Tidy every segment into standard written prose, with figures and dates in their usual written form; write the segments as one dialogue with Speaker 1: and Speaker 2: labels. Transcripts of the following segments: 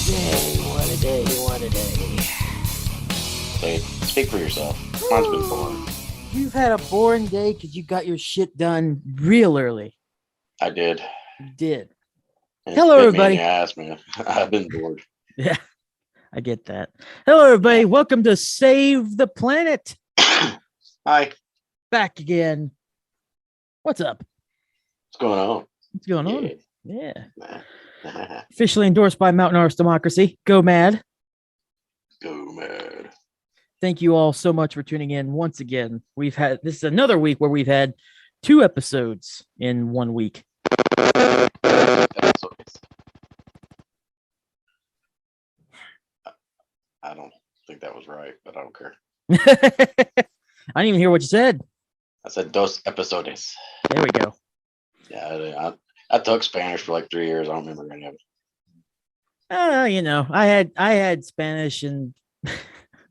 Speaker 1: What a day, what a day.
Speaker 2: Say it. Speak for yourself. Mine's been boring.
Speaker 1: You've had a boring day because you got your shit done real early.
Speaker 2: I did.
Speaker 1: You did.
Speaker 2: And
Speaker 1: Hello,
Speaker 2: it's bit me in
Speaker 1: everybody.
Speaker 2: the ass, man. I've been bored.
Speaker 1: Yeah, I get that. Hello, everybody.
Speaker 2: Yeah.
Speaker 1: Welcome to Save the Planet.
Speaker 2: Hi.
Speaker 1: Back again. What's up?
Speaker 2: What's going on?
Speaker 1: What's going on? Yeah.
Speaker 2: Yeah.
Speaker 1: Officially endorsed by Mountain Horse Democracy. Go mad.
Speaker 2: Go mad.
Speaker 1: Thank you all so much for tuning in once again. This is another week where we've had 2 episodes in 1 week.
Speaker 2: I don't think that was right, but I don't care.
Speaker 1: I didn't even hear what you said.
Speaker 2: I said dos episodes.
Speaker 1: There we go.
Speaker 2: Yeah, I took Spanish for like 3 years. I don't remember any of it.
Speaker 1: I had Spanish, and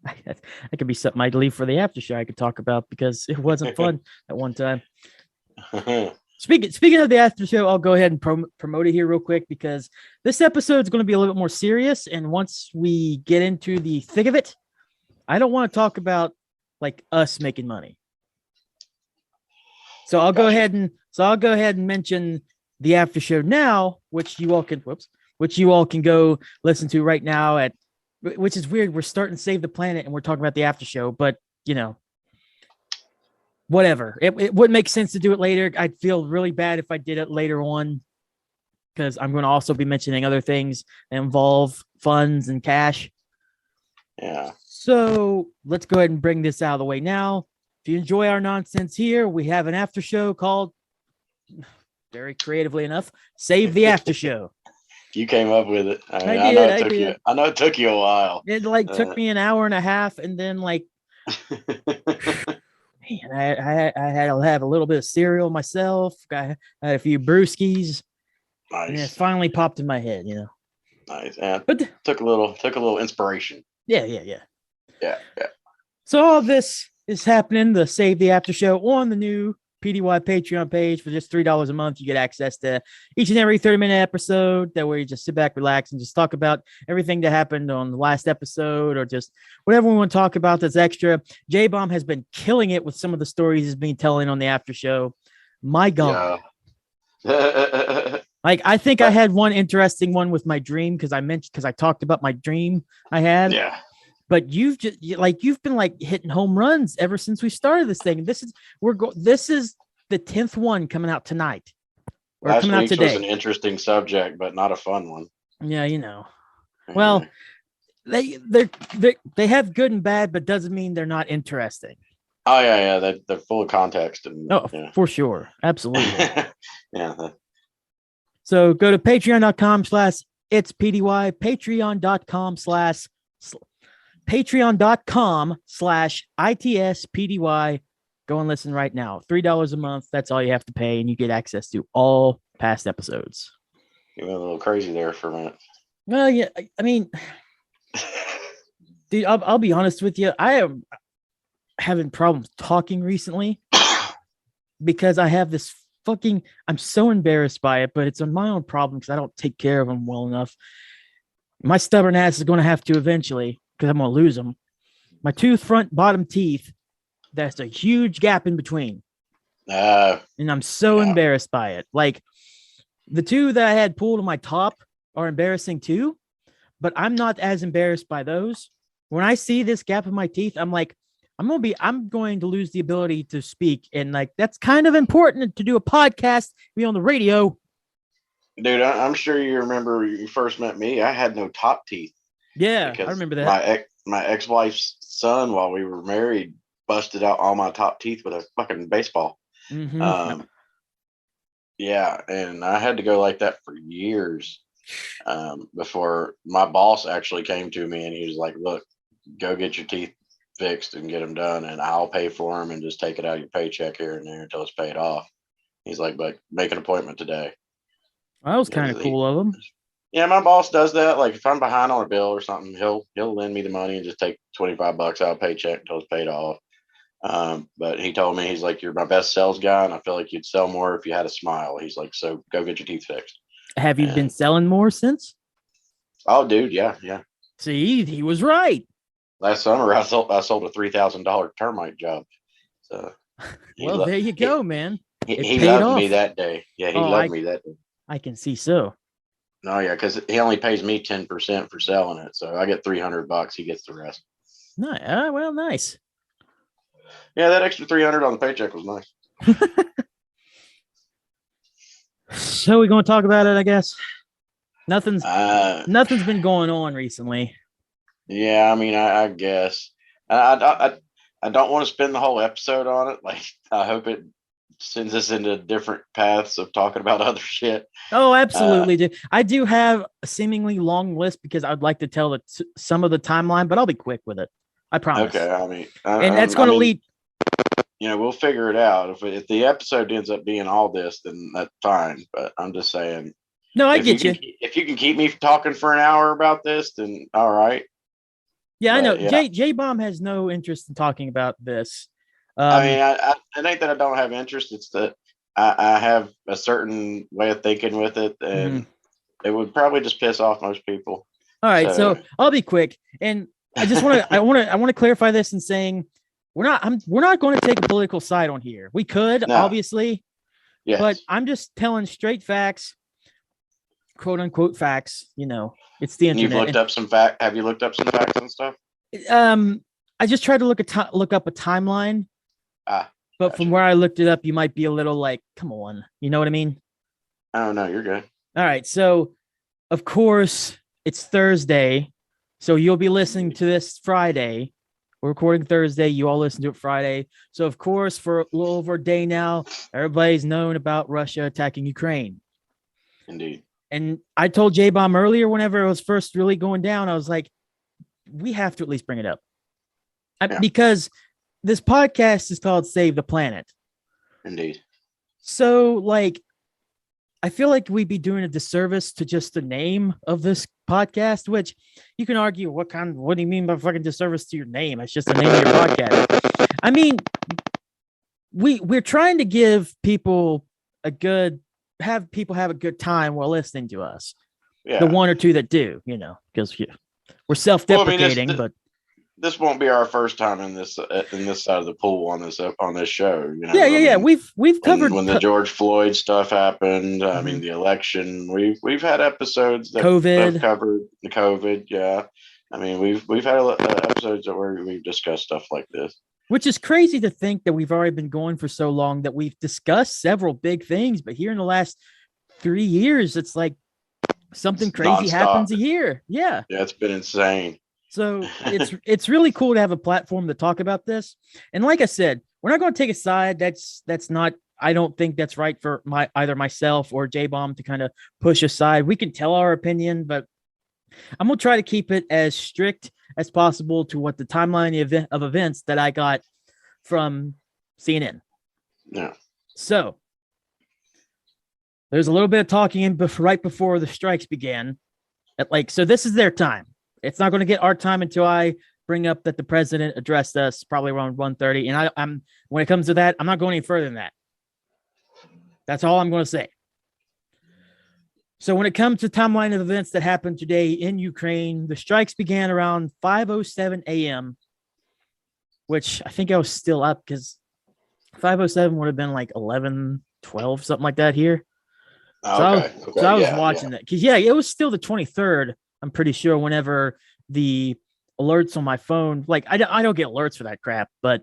Speaker 1: I could be something I'd leave for the after show I could talk about because it wasn't fun at one time. Speaking of the after show, I'll go ahead and promote it here real quick because this episode is going to be a little bit more serious. And once we get into the thick of it, I don't want to talk about like us making money. So I'll go ahead and mention the after show now, which you all can go listen to right now which is weird. We're starting to Save the Planet and we're talking about the after show, but whatever. It wouldn't make sense to do it later. I'd feel really bad if I did it later on because I'm going to also be mentioning other things that involve funds and cash.
Speaker 2: Yeah.
Speaker 1: So let's go ahead and bring this out of the way now. If you enjoy our nonsense here, we have an after show called, very creatively enough, Save the After Show.
Speaker 2: You came up with it. I know it took you a while.
Speaker 1: It took me an hour and a half, and then man, I had to have a little bit of cereal myself. I had a few brewskis.
Speaker 2: Nice.
Speaker 1: And it finally popped in my head,
Speaker 2: Nice. Yeah.
Speaker 1: But
Speaker 2: took a little inspiration.
Speaker 1: Yeah.
Speaker 2: Yeah.
Speaker 1: So all this is happening, the Save the After Show on the new PDY Patreon page. For just $3 a month, you get access to each and every 30-minute episode. That way you just sit back, relax, and just talk about everything that happened on the last episode or just whatever we want to talk about that's extra. J-Bomb has been killing it with some of the stories he's been telling on the after show. My God.
Speaker 2: Yeah.
Speaker 1: Like, I think I had one interesting one with my dream because I talked about my dream I had.
Speaker 2: Yeah.
Speaker 1: But you've been hitting home runs ever since we started this thing. This is the 10th one coming out tonight. Or
Speaker 2: Last
Speaker 1: coming out
Speaker 2: week's
Speaker 1: today.
Speaker 2: was an interesting subject, but not a fun one.
Speaker 1: Yeah, Well, they have good and bad, but doesn't mean they're not interesting.
Speaker 2: Oh yeah. They're full of context and
Speaker 1: for sure. Absolutely.
Speaker 2: Yeah.
Speaker 1: So go to patreon.com/itspdy, patreon.com/itspdy. Go and listen right now. $3 a month. That's all you have to pay, and you get access to all past episodes.
Speaker 2: You went a little crazy there for a minute.
Speaker 1: Well, yeah, I mean, dude, I'll be honest with you. I am having problems talking recently because I have this I'm so embarrassed by it, but it's my own problem because I don't take care of them well enough. My stubborn ass is going to have to eventually, because I'm going to lose them. My 2 front bottom teeth, that's a huge gap in between. And I'm so embarrassed by it. Like, the 2 that I had pulled on my top are embarrassing too, but I'm not as embarrassed by those. When I see this gap in my teeth, I'm like, I'm going to lose the ability to speak. And that's kind of important to do a podcast, be on the radio.
Speaker 2: Dude, I'm sure you remember you first met me. I had no top teeth.
Speaker 1: Yeah, I remember that.
Speaker 2: My ex-wife's son, while we were married, busted out all my top teeth with a fucking baseball.
Speaker 1: Mm-hmm.
Speaker 2: Yeah, and I had to go like that for years before my boss actually came to me and he was like, "Look, go get your teeth fixed and get them done, and I'll pay for them and just take it out of your paycheck here and there until it's paid off." He's like, "But make an appointment today."
Speaker 1: That was kind of cool of him.
Speaker 2: Yeah, my boss does that. Like, if I'm behind on a bill or something, he'll lend me the money and just take $25 out of paycheck until it's paid off. But he told me, he's like, "You're my best sales guy, and I feel like you'd sell more if you had a smile." He's like, "So go get your teeth fixed."
Speaker 1: Have you been selling more since?
Speaker 2: Oh, dude, yeah, yeah.
Speaker 1: See, he was right.
Speaker 2: Last summer, I sold a $3,000 termite job. So he
Speaker 1: Well,
Speaker 2: lo-
Speaker 1: there you
Speaker 2: he,
Speaker 1: go, man. It
Speaker 2: he
Speaker 1: paid
Speaker 2: loved me
Speaker 1: off.
Speaker 2: that day. Yeah, he
Speaker 1: Oh,
Speaker 2: loved me that day.
Speaker 1: I can see so.
Speaker 2: No, yeah, because he only pays me 10% for selling it, so I get $300. He gets the rest.
Speaker 1: Nice. Well, nice.
Speaker 2: Yeah, that extra 300 on the paycheck was nice.
Speaker 1: So we're going to talk about it, I guess. Nothing's
Speaker 2: Uh,
Speaker 1: nothing's been going on recently.
Speaker 2: yeah, I mean, I guess I don't want to spend the whole episode on it. Like, I hope it sends us into different paths of talking about other shit.
Speaker 1: Oh, absolutely. I do have a seemingly long list because I'd like to tell some of the timeline, but I'll be quick with it. I promise.
Speaker 2: Okay, I mean,
Speaker 1: And that's going to lead.
Speaker 2: We'll figure it out. If the episode ends up being all this, then that's fine. But I'm just saying,
Speaker 1: No, I get you.
Speaker 2: If you can keep me talking for an hour about this, then all right.
Speaker 1: Yeah, I know.
Speaker 2: Yeah.
Speaker 1: J Bomb has no interest in talking about this.
Speaker 2: I mean, it ain't that I don't have interest. It's that I have a certain way of thinking with it, and it would probably just piss off most people.
Speaker 1: All right, so I'll be quick, and I just want to I want to clarify this in saying we're not going to take a political side on here. We could obviously,
Speaker 2: yes.
Speaker 1: But I'm just telling straight facts, quote unquote facts. You know, it's the internet.
Speaker 2: You've looked up some fact. Have you looked up some facts and stuff?
Speaker 1: I just tried to look up a timeline. But gotcha. From where I looked it up, you might be a little like, come on, you know what I mean?
Speaker 2: Oh no, you're good.
Speaker 1: All right, so of course it's Thursday, so you'll be listening to this Friday. We're recording Thursday. You all listen to it Friday. So of course, for a little over a day now, everybody's known about Russia attacking Ukraine.
Speaker 2: Indeed.
Speaker 1: And I told J-Bomb earlier, whenever it was first really going down, I was like, we have to at least bring it up. Because this podcast is called Save the Planet.
Speaker 2: Indeed.
Speaker 1: So, like, I feel like we'd be doing a disservice to just the name of this podcast, which you can argue, what do you mean by fucking disservice to your name? It's just the name of your podcast. I mean, we're trying to give people have a good time while listening to us. Yeah. The one or two that do, because we're self-deprecating, but
Speaker 2: this won't be our first time in this side of the pool on this show.
Speaker 1: Yeah. We've covered
Speaker 2: when the George Floyd stuff happened. I mean, the election. We've had episodes that have covered the COVID. Yeah, I mean, we've had episodes where we've discussed stuff like this.
Speaker 1: Which is crazy to think that we've already been going for so long that we've discussed several big things, but here in the last 3 years, it's like something crazy happens a year. Yeah,
Speaker 2: it's been insane.
Speaker 1: So it's really cool to have a platform to talk about this. And like I said, we're not going to take a side. That's not, I don't think that's right for either myself or J-Bomb to kind of push aside. We can tell our opinion, but I'm going to try to keep it as strict as possible to what the timeline of events that I got from CNN.
Speaker 2: Yeah.
Speaker 1: So there's a little bit of talking right before the strikes began. So this is their time. It's not going to get our time until I bring up that the president addressed us probably around 1:30. And I'm when it comes to that, I'm not going any further than that. That's all I'm going to say. So when it comes to timeline of events that happened today in Ukraine, the strikes began around 5:07 a.m., which I think I was still up because 5:07 would have been like 11:12, something like that here. So I was watching that because it was still the 23rd. I'm pretty sure whenever the alerts on my phone, like I don't get alerts for that crap, but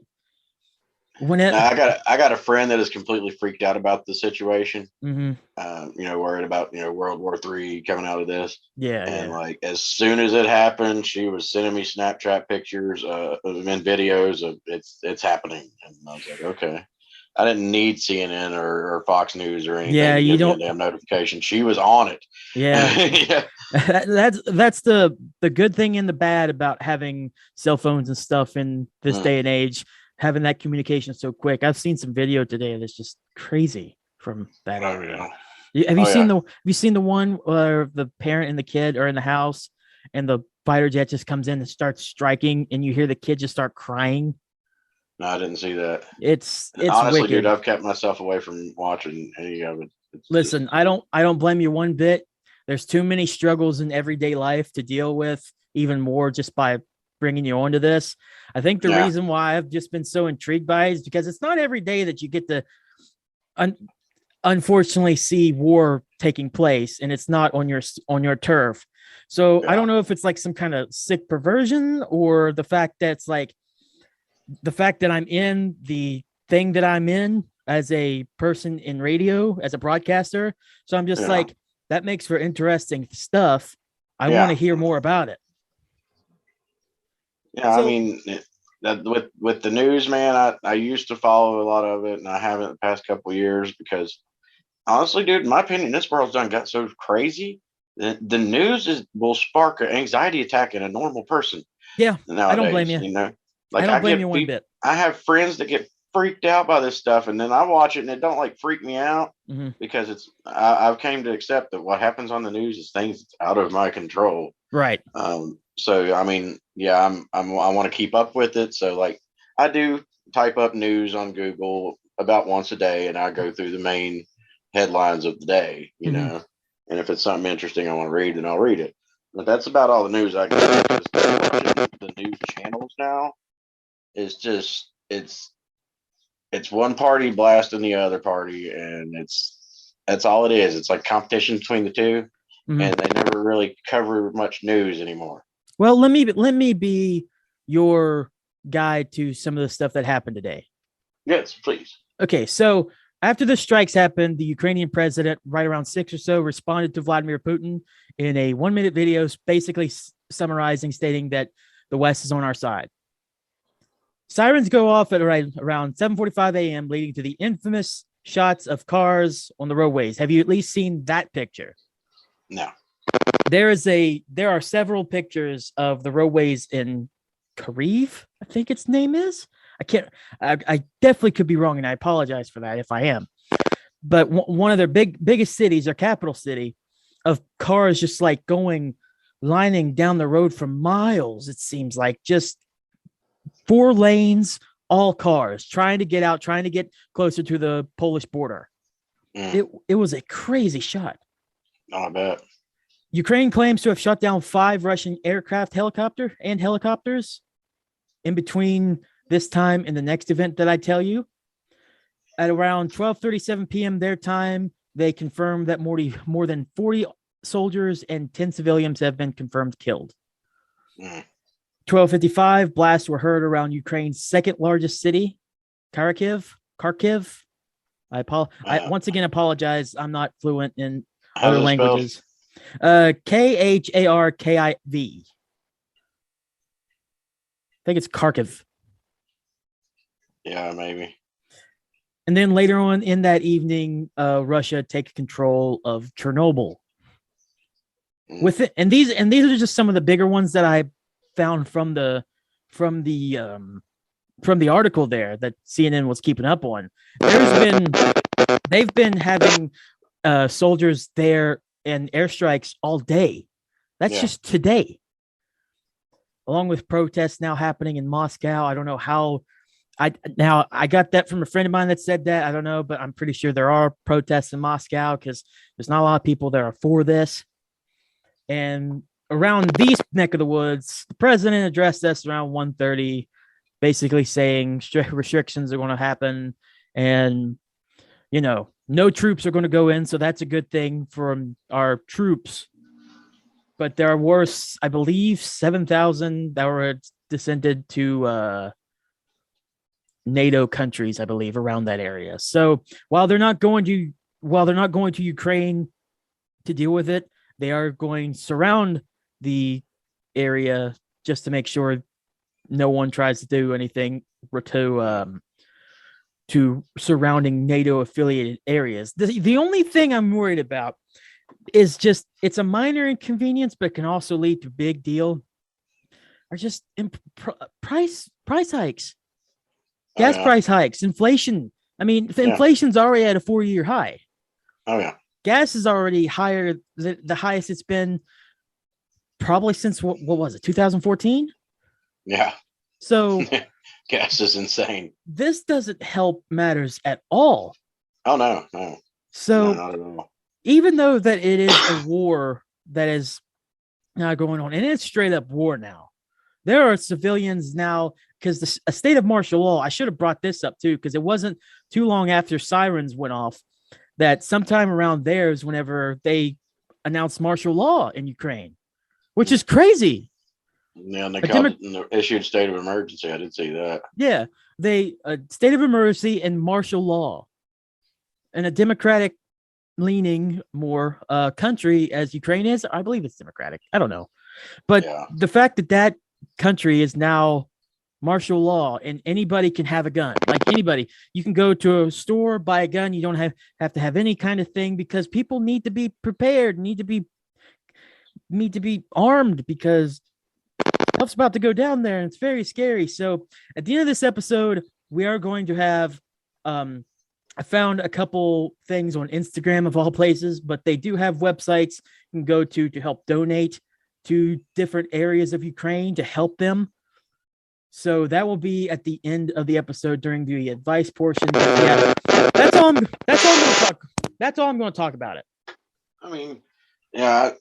Speaker 2: I got a friend that is completely freaked out about the situation.
Speaker 1: Mm-hmm.
Speaker 2: Worried about World War III coming out of this.
Speaker 1: Yeah,
Speaker 2: and like as soon as it happened, she was sending me Snapchat pictures and videos of it's happening, and I was like, okay. I didn't need CNN or Fox News or anything.
Speaker 1: Yeah, you don't.
Speaker 2: Damn notification. She was on it.
Speaker 1: Yeah, yeah. That's the good thing and the bad about having cell phones and stuff in this day and age. Having that communication so quick. I've seen some video today that's just crazy from that area. Have you seen the one where the parent and the kid are in the house and the fighter jet just comes in and starts striking and you hear the kid just start crying?
Speaker 2: No, I didn't see that.
Speaker 1: It's
Speaker 2: honestly,
Speaker 1: wicked.
Speaker 2: Dude, I've kept myself away from watching any of it.
Speaker 1: Listen, I don't blame you one bit. There's too many struggles in everyday life to deal with, even more just by bringing you onto this. I think the
Speaker 2: Yeah.
Speaker 1: reason why I've just been so intrigued by it is because it's not every day that you get to unfortunately see war taking place, and it's not on your turf. So I don't know if it's like some kind of sick perversion, or the fact that it's like the fact that I'm in the thing that I'm in as a person in radio, as a broadcaster. So I'm just like, that makes for interesting stuff. I want to hear more about it.
Speaker 2: Yeah, so, I mean, that with the news, man, I used to follow a lot of it, and I haven't the past couple of years because honestly, dude, in my opinion, this world's done got so crazy that the news will spark an anxiety attack in a normal person.
Speaker 1: Yeah,
Speaker 2: nowadays,
Speaker 1: I don't blame you.
Speaker 2: You know, like
Speaker 1: I don't blame you one bit.
Speaker 2: I have friends that get freaked out by this stuff, and then I watch it, and it don't like freak me out because I've came to accept that what happens on the news is things that's out of my control.
Speaker 1: Right.
Speaker 2: So I mean, yeah, I want to keep up with it. So like, I do type up news on Google about once a day, and I go through the main headlines of the day, you know, and if it's something interesting I want to read, then I'll read it. But that's about all the news I get. The news channels now is just it's one party blasting the other party, and that's all it is. It's like competition between the two, and they never really cover much news anymore.
Speaker 1: Well, let me be your guide to some of the stuff that happened today.
Speaker 2: Yes, please.
Speaker 1: Okay, so after the strikes happened, the Ukrainian president, right around 6 or so, responded to Vladimir Putin in a 1-minute video, basically summarizing, stating that the West is on our side. Sirens go off at around 7:45 a.m., leading to the infamous shots of cars on the roadways. Have you at least seen that picture?
Speaker 2: No.
Speaker 1: There are several pictures of the roadways in Kyiv, I think its name is. I definitely could be wrong, and I apologize for that if I am. But one of their biggest cities, their capital city, of cars just like lining down the road for miles. It seems like just 4 lanes, all cars trying to get out, trying to get closer to the Polish border. It was a crazy shot.
Speaker 2: Oh, I bet.
Speaker 1: Ukraine claims to have shot down 5 Russian helicopters in between this time and the next event that I tell you. At around 12:37 p.m. their time, they confirmed that more than 40 soldiers and 10 civilians have been confirmed killed. 12:55, blasts were heard around Ukraine's second largest city, Kharkiv. I once again apologize. I'm not fluent in other languages. Kharkiv. I think it's Kharkiv.
Speaker 2: Yeah, maybe.
Speaker 1: And then later on in that evening, Russia takes control of Chernobyl. With it, and these are just some of the bigger ones that I found from the article there that CNN was keeping up on. They've been having soldiers there and airstrikes all day. That's just today. Along with protests now happening in Moscow. I don't know how. I got that from a friend of mine that said that. I don't know, but I'm pretty sure there are protests in Moscow because there's not a lot of people that are for this. And around these neck of the woods, the president addressed us around 1:30, basically saying restrictions are going to happen, and no troops are going to go in, so that's a good thing for our troops. But there were, I believe, 7,000 that were descended to NATO countries, I believe, around that area. So while they're not going to Ukraine to deal with it, they are going to surround the area just to make sure no one tries to do anything to surrounding NATO affiliated areas. The only thing I'm worried about is just it's a minor inconvenience, but can also lead to big deal. Are just price hikes, gas price hikes, inflation. I mean, inflation's already at a 4-year high.
Speaker 2: Oh yeah.
Speaker 1: Gas is already higher, the highest it's been probably since what was it, 2014?
Speaker 2: Yeah.
Speaker 1: So
Speaker 2: gas is insane.
Speaker 1: This doesn't help matters at all.
Speaker 2: Oh no.
Speaker 1: So
Speaker 2: not at all.
Speaker 1: even though that it is a war that is now going on, and it's straight up war now. There are civilians now because a state of martial law. I should have brought this up too because it wasn't too long after sirens went off that sometime around there is whenever they announced martial law in Ukraine, which is crazy.
Speaker 2: Yeah, and they issued state of emergency. I did see that.
Speaker 1: Yeah, they state of emergency and martial law, and a democratic leaning more country as Ukraine is. I believe it's democratic. I don't know, but the fact that country is now martial law and anybody can have a gun, like anybody, you can go to a store, buy a gun. You don't have to have any kind of thing because people need to be prepared, need to be armed because stuff's about to go down there and it's very scary. So at the end of this episode, we are going to have, I found a couple things on Instagram of all places, but they do have websites you can go to help donate to different areas of Ukraine to help them. So that will be at the end of the episode during the advice portion. Yeah, that's all I'm going to talk. That's all I'm going to talk about it.
Speaker 2: I mean, yeah,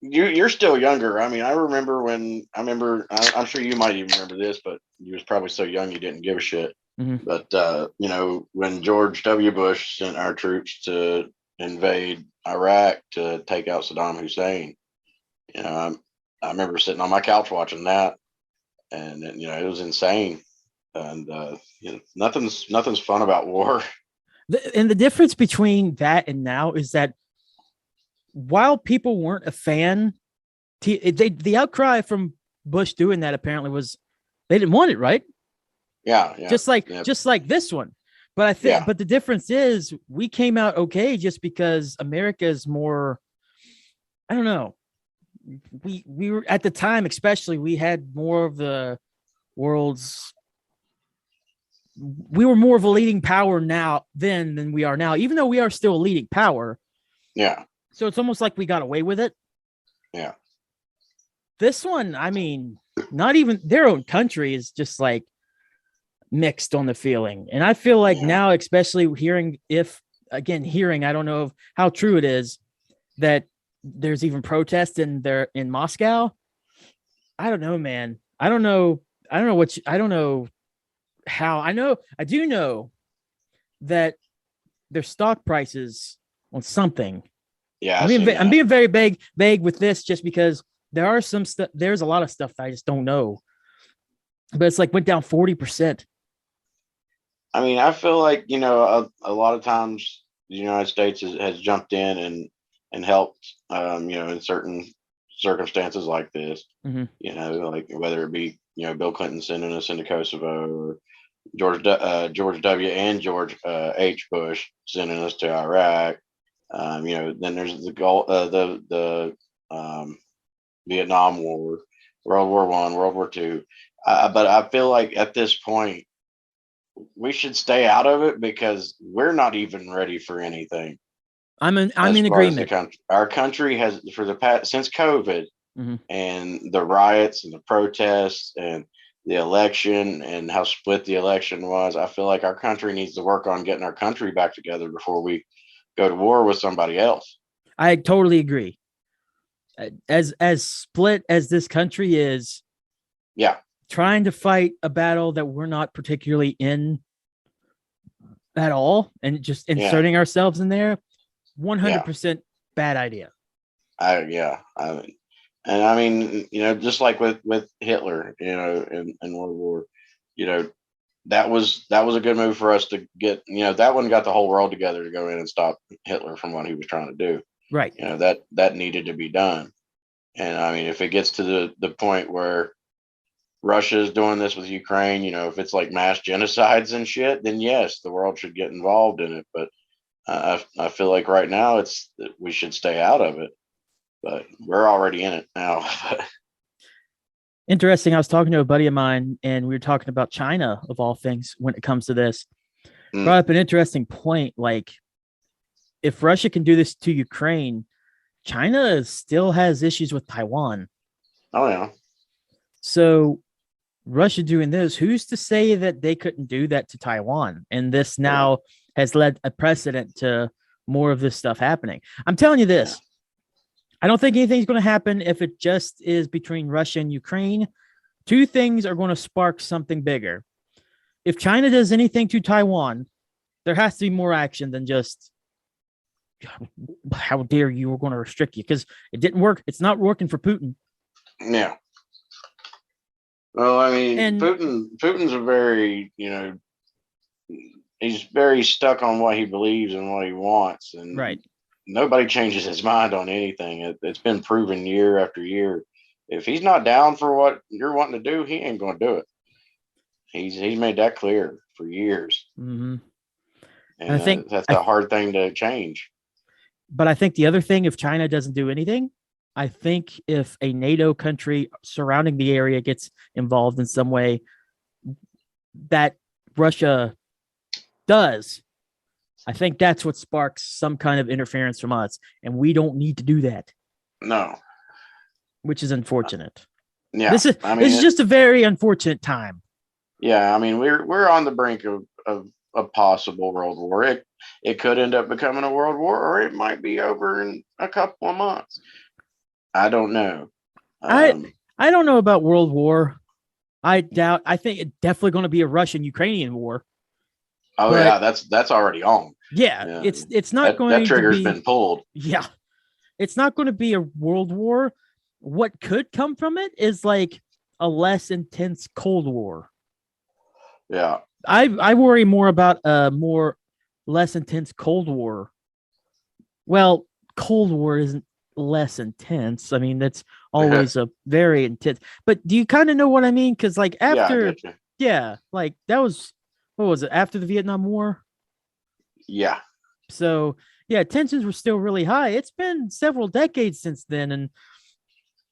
Speaker 2: you're still younger. I mean, I'm sure you might even remember this, but you was probably so young you didn't give a shit.
Speaker 1: Mm-hmm.
Speaker 2: But when George W. Bush sent our troops to invade Iraq to take out Saddam Hussein, I remember sitting on my couch watching that, and it was insane. And nothing's fun about war.
Speaker 1: And the difference between that and now is that while people weren't a fan, the outcry from Bush doing that apparently was they didn't want it, right?
Speaker 2: Yeah.
Speaker 1: Just like this one. But I think, but the difference is we came out okay just because America is more, I don't know. We were at the time, especially we had more of the world's, we were more of a leading power now then than we are now, even though we are still a leading power.
Speaker 2: Yeah.
Speaker 1: So it's almost like we got away with it.
Speaker 2: Yeah.
Speaker 1: This one, I mean, not even their own country is just like mixed on the feeling. And I feel like now, especially hearing, I don't know how true it is that there's even protests in Moscow. I don't know, man. I don't know how. I do know that there's stock prices on something.
Speaker 2: Yeah.
Speaker 1: I'm being very vague with this just because there are some stuff. There's a lot of stuff that I just don't know, but it's like went down 40%.
Speaker 2: I mean, I feel like, a lot of times the United States has jumped in and helped, in certain circumstances like this, like whether it be, Bill Clinton sending us into Kosovo or George W. and George H. Bush sending us to Iraq. Then there's the Vietnam War, World War I, World War II. But I feel like at this point, we should stay out of it because we're not even ready for anything.
Speaker 1: I'm in agreement.
Speaker 2: Our country has, for the past, since COVID and the riots and the protests and the election and how split the election was, I feel like our country needs to work on getting our country back together before we go to war with somebody else.
Speaker 1: I totally agree. As split as this country is, trying to fight a battle that we're not particularly in at all and just inserting ourselves in there, 100% bad idea.
Speaker 2: Just like with Hitler, in World War, that was a good move for us to get, that one got the whole world together to go in and stop Hitler from what he was trying to do.
Speaker 1: Right.
Speaker 2: That needed to be done. And I mean, if it gets to the point where Russia is doing this with Ukraine, if it's like mass genocides and shit, then yes, the world should get involved in it. But I feel like right now we should stay out of it, but we're already in it now.
Speaker 1: Interesting. I was talking to a buddy of mine and we were talking about China of all things when it comes to this. Brought up an interesting point. Like if Russia can do this to Ukraine, China still has issues with Taiwan.
Speaker 2: Oh yeah.
Speaker 1: So Russia doing this, who's to say that they couldn't do that to Taiwan? And this now has led a precedent to more of this stuff happening. I'm telling you this. I don't think anything's going to happen if it just is between Russia and Ukraine. Two things are going to spark something bigger. If China does anything to Taiwan, there has to be more action than just, how dare you, we're going to restrict you, because it didn't work. It's not working for Putin.
Speaker 2: Yeah. Well, I mean,
Speaker 1: And-
Speaker 2: Putin's a very, he's very stuck on what he believes and what he wants. And
Speaker 1: Right.
Speaker 2: nobody changes his mind on anything. It's been proven year after year. If he's not down for what you're wanting to do, he ain't going to do it. He's made that clear for years.
Speaker 1: Mm-hmm.
Speaker 2: And
Speaker 1: I think
Speaker 2: that's a hard thing to change.
Speaker 1: But I think the other thing, if China doesn't do anything, I think if a NATO country surrounding the area gets involved in some way that Russia does, I think that's what sparks some kind of interference from us. And we don't need to do that.
Speaker 2: No.
Speaker 1: Which is unfortunate.
Speaker 2: Yeah.
Speaker 1: This is just a very unfortunate time.
Speaker 2: Yeah, I mean, we're on the brink of a possible world war. It could end up becoming a world war, or it might be over in a couple of months. I don't know.
Speaker 1: I don't know about world war. I think it's definitely going to be a Russian-Ukrainian war.
Speaker 2: Oh, but, yeah, that's already on.
Speaker 1: Yeah, it's not going to be.
Speaker 2: That trigger's been pulled.
Speaker 1: Yeah, it's not going to be a world war. What could come from it is like a less intense Cold War.
Speaker 2: Yeah,
Speaker 1: I worry more about a less intense Cold War. Well, Cold War isn't less intense. I mean, that's always a very intense. But do you kind of know what I mean? Because like after, like that was, what was it, after the Vietnam War?
Speaker 2: Yeah.
Speaker 1: So yeah, tensions were still really high. It's been several decades since then, and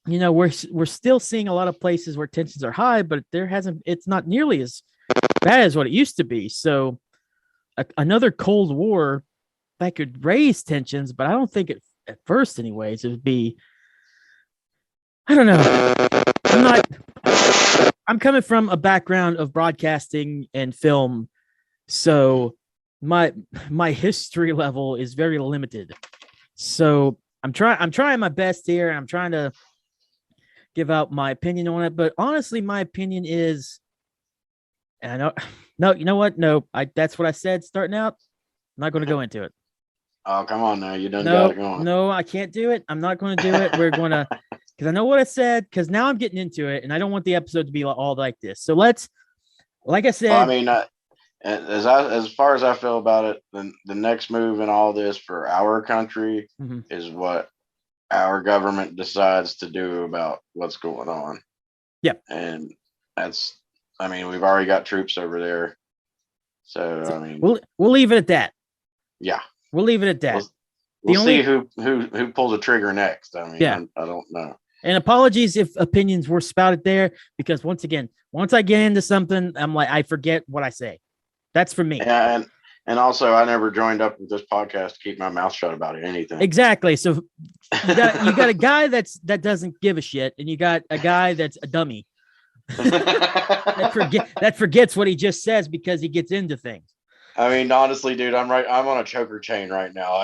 Speaker 1: we're still seeing a lot of places where tensions are high, but it's not nearly as bad as what it used to be. So another Cold War that could raise tensions, but I don't think it at first anyways, it would be, I don't know. I'm coming from a background of broadcasting and film. So my history level is very limited. So I'm trying my best here. I'm trying to give out my opinion on it, but honestly, my opinion is, and I know, no, you know what? No, that's what I said starting out. I'm not going to go into it.
Speaker 2: Oh, come on now. You done got it going.
Speaker 1: No, I can't do it. I'm not going to do it. We're going to, because I know what I said, because now I'm getting into it, and I don't want the episode to be all like this. So let's, like I said.
Speaker 2: Well, I mean, as far as I feel about it, the next move in all this for our country is what our government decides to do about what's going on.
Speaker 1: Yeah.
Speaker 2: And that's, I mean, we've already got troops over there. So, I mean,
Speaker 1: we'll leave it at that.
Speaker 2: Yeah.
Speaker 1: We'll leave it at that.
Speaker 2: We'll see who pulls the trigger next. I mean,
Speaker 1: yeah.
Speaker 2: I don't know.
Speaker 1: And apologies if opinions were spouted there, because once I get into something, I'm like, I forget what I say. That's for me.
Speaker 2: And also, I never joined up with this podcast to keep my mouth shut about anything.
Speaker 1: Exactly. So you got a guy that doesn't give a shit, and you got a guy that's a dummy that forgets what he just says because he gets into things.
Speaker 2: I mean, honestly, dude, I'm on a choker chain right now.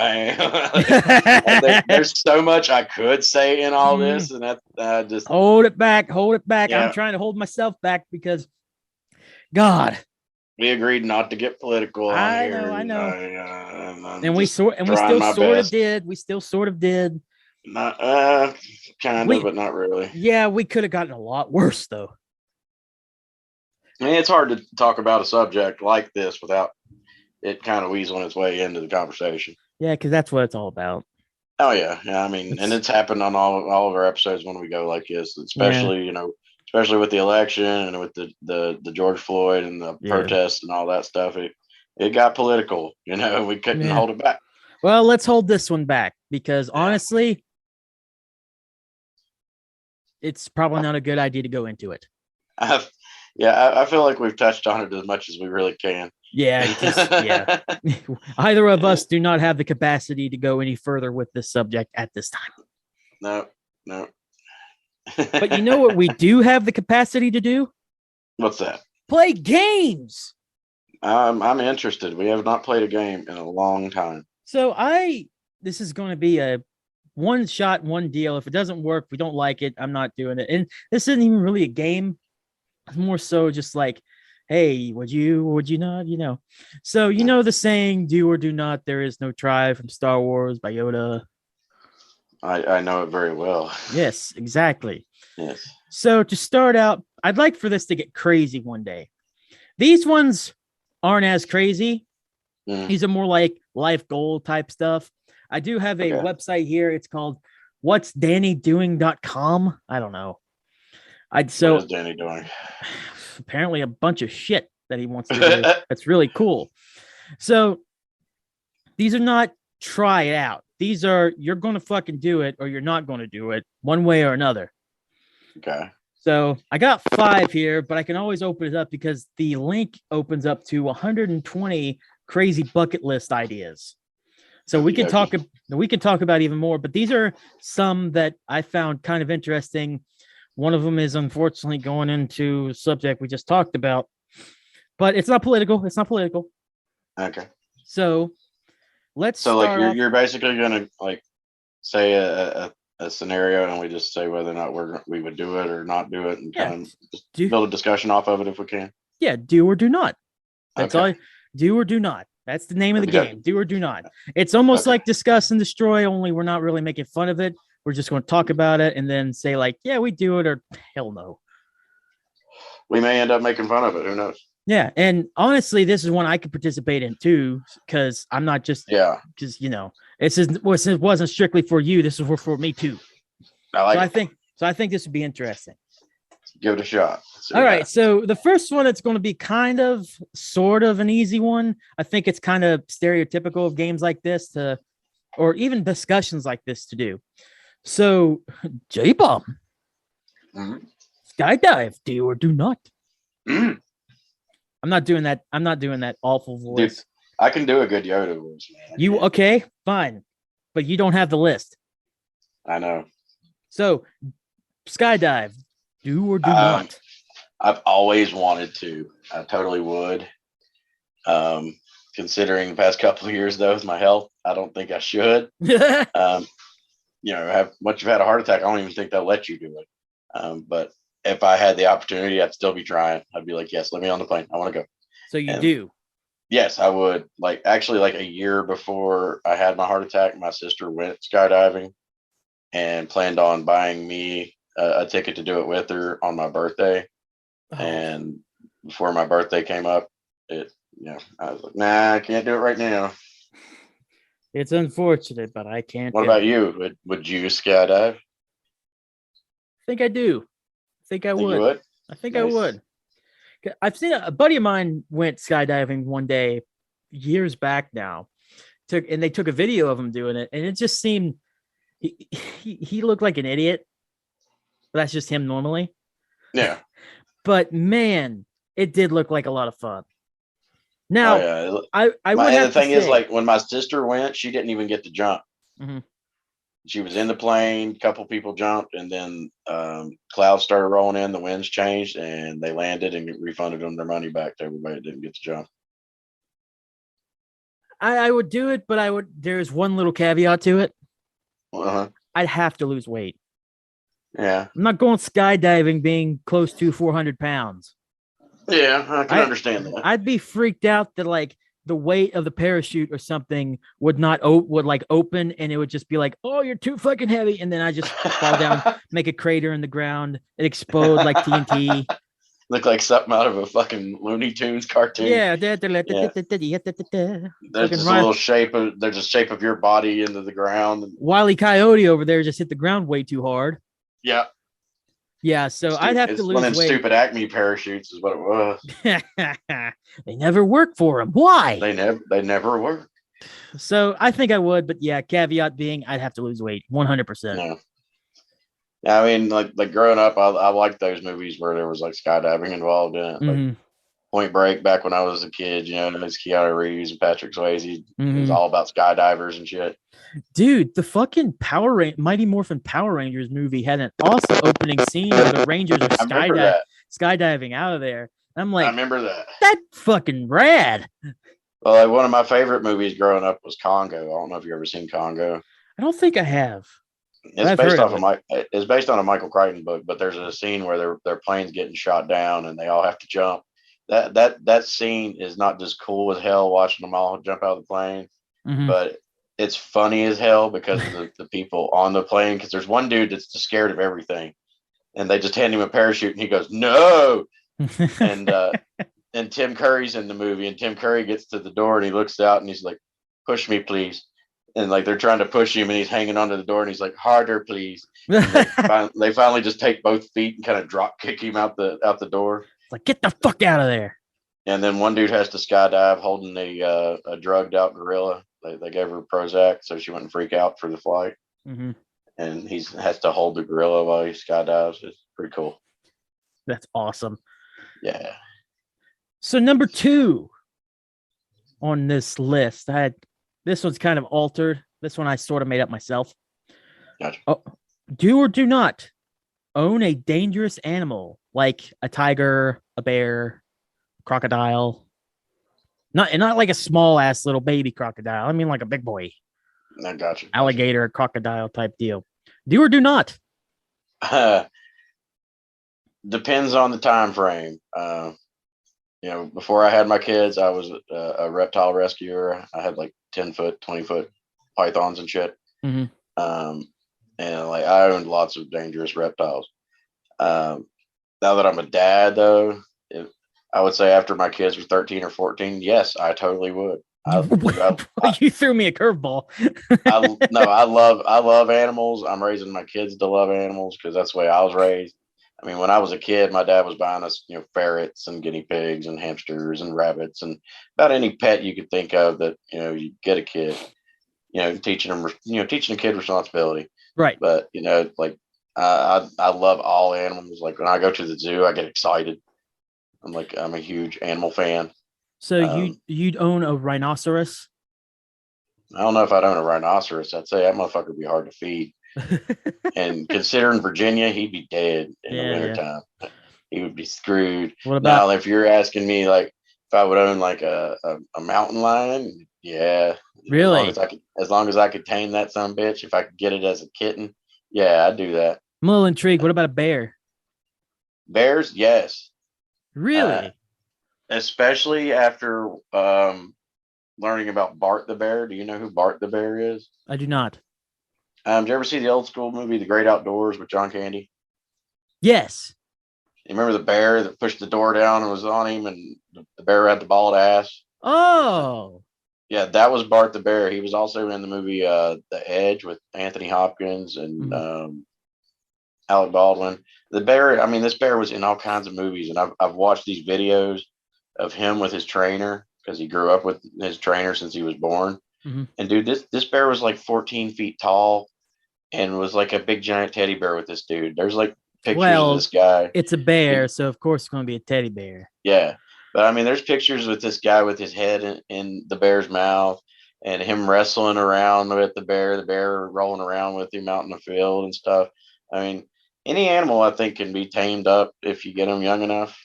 Speaker 2: There's so much I could say in all this, and that just
Speaker 1: hold it back.
Speaker 2: Yeah.
Speaker 1: I'm trying to hold myself back because, God,
Speaker 2: we agreed not to get political.
Speaker 1: I know. And we still sort of did.
Speaker 2: Not kind of, but not really.
Speaker 1: Yeah, we could have gotten a lot worse though.
Speaker 2: I mean, it's hard to talk about a subject like this without it kind of weaseling its way into the conversation.
Speaker 1: Yeah, because that's what it's all about.
Speaker 2: Oh yeah. And it's happened on all of our episodes when we go like this, especially especially with the election and with the George Floyd and the protests and all that stuff. It got political, we couldn't hold it back.
Speaker 1: Well, let's hold this one back because honestly, it's probably not a good idea to go into it.
Speaker 2: I feel like we've touched on it as much as we really can.
Speaker 1: Yeah. Either of us do not have the capacity to go any further with this subject at this time.
Speaker 2: No.
Speaker 1: But you know what we do have the capacity to do?
Speaker 2: What's that?
Speaker 1: Play games.
Speaker 2: I'm interested. We have not played a game in a long time.
Speaker 1: So this is going to be a one shot, one deal. If it doesn't work, we don't like it, I'm not doing it. And this isn't even really a game. It's more so just like, hey, would you or would you not? So the saying, do or do not, there is no try from Star Wars by Yoda.
Speaker 2: I know it very well.
Speaker 1: Yes, exactly.
Speaker 2: Yes.
Speaker 1: So to start out, I'd like for this to get crazy one day. These ones aren't as crazy. These are more like life goal type stuff. I do have a website here. It's called what'sdannydoing.com. I don't know. What is
Speaker 2: Danny doing?
Speaker 1: Apparently a bunch of shit that he wants to do. That's really cool. So these are not try it out. These are you're going to fucking do it or you're not going to do it one way or another.
Speaker 2: Okay.
Speaker 1: So I got 5 here, but I can always open it up because the link opens up to 120 crazy bucket list ideas. So we can talk about even more, but these are some that I found kind of interesting. One of them is unfortunately going into a subject we just talked about, but it's not political.
Speaker 2: Okay.
Speaker 1: So let's
Speaker 2: you're basically gonna like say a scenario and we just say whether or not we would do it or not do it and kind of just build a discussion off of it if we can.
Speaker 1: Yeah, do or do not. That's all. Do or do not. That's the name of the game. Do or do not. It's almost like discuss and destroy, only we're not really making fun of it. We're just going to talk about it and then say like, yeah, we do it or hell no.
Speaker 2: We may end up making fun of it. Who knows?
Speaker 1: Yeah. And honestly, this is one I could participate in too, because I'm not just, because, it wasn't strictly for you. This is for me too. I think this would be interesting.
Speaker 2: Give it a shot.
Speaker 1: All right. So the first one, it's going to be kind of sort of an easy one. I think it's kind of stereotypical of games like this or even discussions like this to do. So J-Bomb, skydive, do or do not. I'm not doing that. I'm not doing that awful voice.
Speaker 2: Dude, I can do a good Yoda voice, man.
Speaker 1: Okay? Fine. But you don't have the list.
Speaker 2: I know.
Speaker 1: So skydive, do or do not.
Speaker 2: I've always wanted to. I totally would. Considering the past couple of years, though, with my health, I don't think I should. Once you've had a heart attack, I don't even think they'll let you do it. But if I had the opportunity, I'd still be trying. I'd be like, yes, let me on the plane. I want to go.
Speaker 1: So you do?
Speaker 2: Yes, I would. Like a year before I had my heart attack, my sister went skydiving and planned on buying me a ticket to do it with her on my birthday. Oh. And before my birthday came up, I was like, nah, I can't do it right now.
Speaker 1: It's unfortunate, but I can't.
Speaker 2: What about you? Would you skydive?
Speaker 1: I think I do. I think I would.
Speaker 2: You would?
Speaker 1: I think I would. I've seen a buddy of mine went skydiving one day years back now. They took a video of him doing it, and it just seemed he looked like an idiot. But that's just him normally.
Speaker 2: Yeah.
Speaker 1: But man, it did look like a lot of fun. Now,
Speaker 2: the thing is, like when my sister went, she didn't even get to jump.
Speaker 1: Mm-hmm.
Speaker 2: She was in the plane, a couple people jumped, and then clouds started rolling in, the winds changed, and they landed and refunded them their money back to everybody that didn't get to jump.
Speaker 1: I would do it, but there's one little caveat to it.
Speaker 2: Uh-huh.
Speaker 1: I'd have to lose weight.
Speaker 2: Yeah.
Speaker 1: I'm not going skydiving being close to 400 pounds.
Speaker 2: Yeah, I can understand that.
Speaker 1: I'd be freaked out that like the weight of the parachute or something would open and it would just be like, oh, you're too fucking heavy. And then I just fall down, make a crater in the ground. It explode like TNT.
Speaker 2: Look like something out of a fucking Looney Tunes cartoon.
Speaker 1: Yeah.
Speaker 2: There's just a little shape of your body into the ground.
Speaker 1: Wile E. Coyote over there just hit the ground way too hard.
Speaker 2: Yeah.
Speaker 1: Yeah, so I'd have to lose weight.
Speaker 2: One of them stupid Acme parachutes is what it was.
Speaker 1: They never work for him. Why?
Speaker 2: They never work.
Speaker 1: So I think I would, but yeah, caveat being I'd have to lose weight 100%.
Speaker 2: Yeah, I mean, like growing up, I liked those movies where there was like skydiving involved in it. Like Point Break back when I was a kid, it's Keanu Reeves and Patrick Swayze. It was all about skydivers and shit.
Speaker 1: Dude, the fucking Mighty Morphin Power Rangers movie had an awesome opening scene where the Rangers are skydiving out of there. I'm like,
Speaker 2: I remember that.
Speaker 1: That's fucking rad.
Speaker 2: Well, like one of my favorite movies growing up was Congo. I don't know if you ever seen Congo.
Speaker 1: I don't think I have, but
Speaker 2: It's
Speaker 1: I've
Speaker 2: based
Speaker 1: heard of
Speaker 2: off of
Speaker 1: it.
Speaker 2: my. It's based on a Michael Crichton book, but there's a scene where their plane's getting shot down and they all have to jump. That scene is not just cool as hell watching them all jump out of the plane,
Speaker 1: Hmm.
Speaker 2: but it's funny as hell because of the people on the plane. Because there's one dude that's just scared of everything, and they just hand him a parachute, and he goes no, and and Tim Curry's in the movie, and Tim Curry gets to the door and he looks out and he's like, "Push me, please." And like they're trying to push him, and he's hanging onto the door, and he's like, "Harder, please." And they finally just take both feet and kind of drop kick him out the door.
Speaker 1: Like, get the fuck out of there.
Speaker 2: And then one dude has to skydive holding a drugged out gorilla. They gave her Prozac so she wouldn't freak out for the flight.
Speaker 1: Hmm.
Speaker 2: And he has to hold the gorilla while he skydives. It's pretty cool.
Speaker 1: That's awesome.
Speaker 2: Yeah.
Speaker 1: So number 2 on this list, I had this one's kind of altered. This one I sort of made up myself.
Speaker 2: Gotcha.
Speaker 1: Oh, do or do not own a dangerous animal like a tiger, a bear, crocodile. Not like a small ass little baby crocodile. I mean like a big boy
Speaker 2: I got you.
Speaker 1: alligator, crocodile type deal. Do or do not.
Speaker 2: Depends on the time frame. Before I had my kids, I was a reptile rescuer. I had like 10-foot, 20-foot pythons and shit.
Speaker 1: Mm-hmm.
Speaker 2: Um, and like I owned lots of dangerous reptiles. Now that I'm a dad, though, I would say after my kids were 13 or 14, yes, I totally would.
Speaker 1: You threw me a curveball.
Speaker 2: I love animals. I'm raising my kids to love animals because that's the way I was raised. I mean, when I was a kid, my dad was buying us, ferrets and guinea pigs and hamsters and rabbits and about any pet you could think of that, you get a kid, teaching a kid responsibility.
Speaker 1: Right.
Speaker 2: But, like I love all animals. Like when I go to the zoo, I get excited. I'm a huge animal fan.
Speaker 1: So you'd own a rhinoceros?
Speaker 2: I don't know if I'd own a rhinoceros. I'd say that motherfucker would be hard to feed. And considering Virginia, he'd be dead in the wintertime. Yeah. He would be screwed.
Speaker 1: What about
Speaker 2: now? If you're asking me, like, if I would own like a mountain lion, yeah,
Speaker 1: really,
Speaker 2: as long as I could tame that son bitch, if I could get it as a kitten, yeah, I'd do that.
Speaker 1: I'm a little intrigued. What about a bear?
Speaker 2: Bears, yes,
Speaker 1: really,
Speaker 2: especially after learning about Bart the bear. Do you know who Bart the bear is?
Speaker 1: I do not.
Speaker 2: Did you ever see the old school movie, The Great Outdoors, with John Candy?
Speaker 1: Yes.
Speaker 2: You remember the bear that pushed the door down and was on him, and the bear had the bald ass?
Speaker 1: Oh.
Speaker 2: Yeah, that was Bart the bear. He was also in the movie The Edge with Anthony Hopkins and Alec Baldwin. The bear, I mean, this bear was in all kinds of movies, and I've watched these videos of him with his trainer because he grew up with his trainer since he was born.
Speaker 1: Mm-hmm.
Speaker 2: And dude, this bear was like 14 feet tall and was like a big giant teddy bear with this dude. There's like pictures of this guy.
Speaker 1: It's a bear, so of course it's going to be a teddy bear.
Speaker 2: Yeah. But I mean, there's pictures with this guy with his head in the bear's mouth and him wrestling around with the bear rolling around with him out in the field and stuff. I mean, any animal I think can be tamed up if you get them young enough.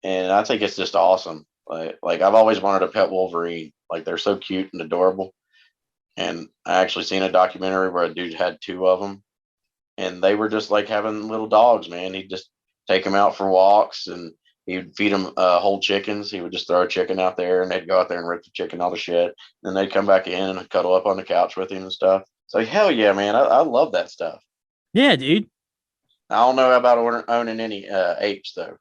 Speaker 2: And I think it's just awesome. Like I've always wanted a pet Wolverine. Like they're so cute and adorable. And I actually seen a documentary where a dude had 2 of them, and they were just like having little dogs, man. He'd just take them out for walks, and he'd feed them whole chickens. He would just throw a chicken out there, and they'd go out there and rip the chicken all the shit. Then they'd come back in and cuddle up on the couch with him and stuff. So hell yeah, man, I love that stuff.
Speaker 1: Yeah, dude.
Speaker 2: I don't know about owning any apes though.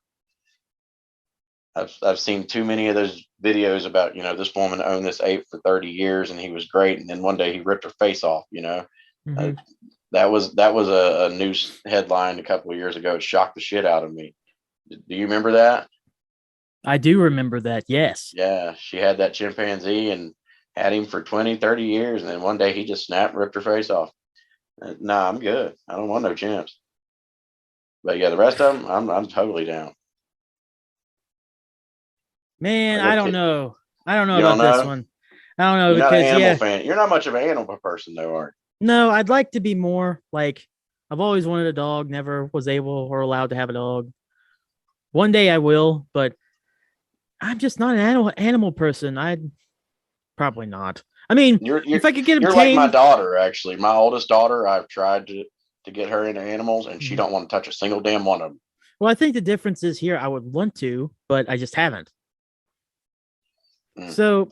Speaker 2: I've seen too many of those videos about, this woman owned this ape for 30 years and he was great, and then one day he ripped her face off.
Speaker 1: Mm-hmm.
Speaker 2: That was a news headline a couple of years ago. It shocked the shit out of me. Do you remember that?
Speaker 1: I do remember that. Yes.
Speaker 2: Yeah, she had that chimpanzee and had him for 20, 30 years, and then one day he just snapped and ripped her face off. Nah, I'm good. I don't want no chimps. But yeah, the rest of them, I'm totally down.
Speaker 1: Man, I don't know. I don't know
Speaker 2: You
Speaker 1: about
Speaker 2: don't know?
Speaker 1: this one. I don't know
Speaker 2: You're not an
Speaker 1: because
Speaker 2: animal fan. You're not much of an animal person, though, are you?
Speaker 1: No, I'd like to be more. Like I've always wanted a dog, never was able or allowed to have a dog. One day I will, but I'm just not an animal person. I'd probably not. I mean,
Speaker 2: You're you're
Speaker 1: if I could get him
Speaker 2: you're like my
Speaker 1: tamed,
Speaker 2: daughter, actually. My oldest daughter, I've tried to get her into animals, and she
Speaker 1: Mhm.
Speaker 2: don't want to touch a single damn one of them.
Speaker 1: Well, I think the difference is here. I would want to, but I just haven't.
Speaker 2: Mm.
Speaker 1: So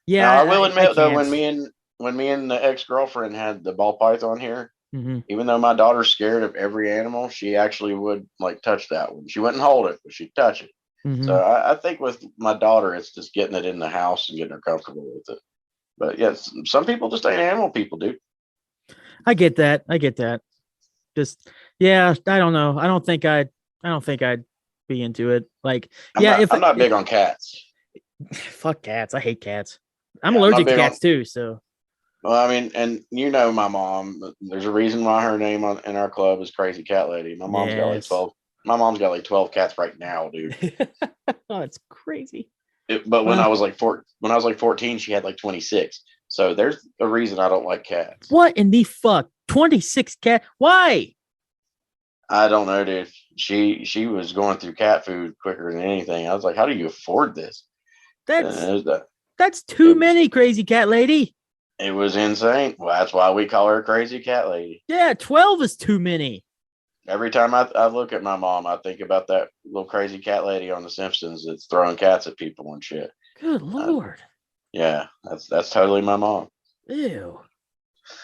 Speaker 1: yeah,
Speaker 2: Now, I will
Speaker 1: I
Speaker 2: admit though,
Speaker 1: can't.
Speaker 2: when me and the ex girlfriend had the ball python here,
Speaker 1: Hmm.
Speaker 2: even though my daughter's scared of every animal, she actually would like touch that one. She wouldn't hold it, but she'd touch it. So
Speaker 1: Hmm.
Speaker 2: I think with my daughter, it's just getting it in the house and getting her comfortable with it. But yes, some people just ain't animal people, dude.
Speaker 1: I get that. I get that. Just yeah, I don't know. I don't think I'd be into it. Like yeah, if
Speaker 2: I'm not big on cats.
Speaker 1: fuck cats, I hate cats. I'm
Speaker 2: Yeah, I'm not
Speaker 1: allergic to
Speaker 2: big on.
Speaker 1: cats too. So
Speaker 2: Well, I mean, and you know my mom. There's a reason why her name in our club is Crazy Cat Lady. My mom's got like
Speaker 1: yes.
Speaker 2: 12. My mom's got like 12 cats right now, dude.
Speaker 1: Oh, it's crazy.
Speaker 2: But
Speaker 1: Uh,
Speaker 2: when I was like 14, she had like 26. So there's a reason I don't like cats.
Speaker 1: what in the fuck? 26 cat? Why?
Speaker 2: I don't know, dude. She was going through cat food quicker than anything. I was like, how do you afford this? And
Speaker 1: That's
Speaker 2: it
Speaker 1: that's too
Speaker 2: it was
Speaker 1: many, crazy cat lady.
Speaker 2: it was insane. Well, that's why we call her Crazy Cat Lady.
Speaker 1: Yeah, 12 is too many.
Speaker 2: Every time I look at my mom, I think about that little crazy cat lady on The Simpsons that's throwing cats at people and shit.
Speaker 1: Good
Speaker 2: Uh,
Speaker 1: lord.
Speaker 2: yeah, that's totally my mom.
Speaker 1: Ew.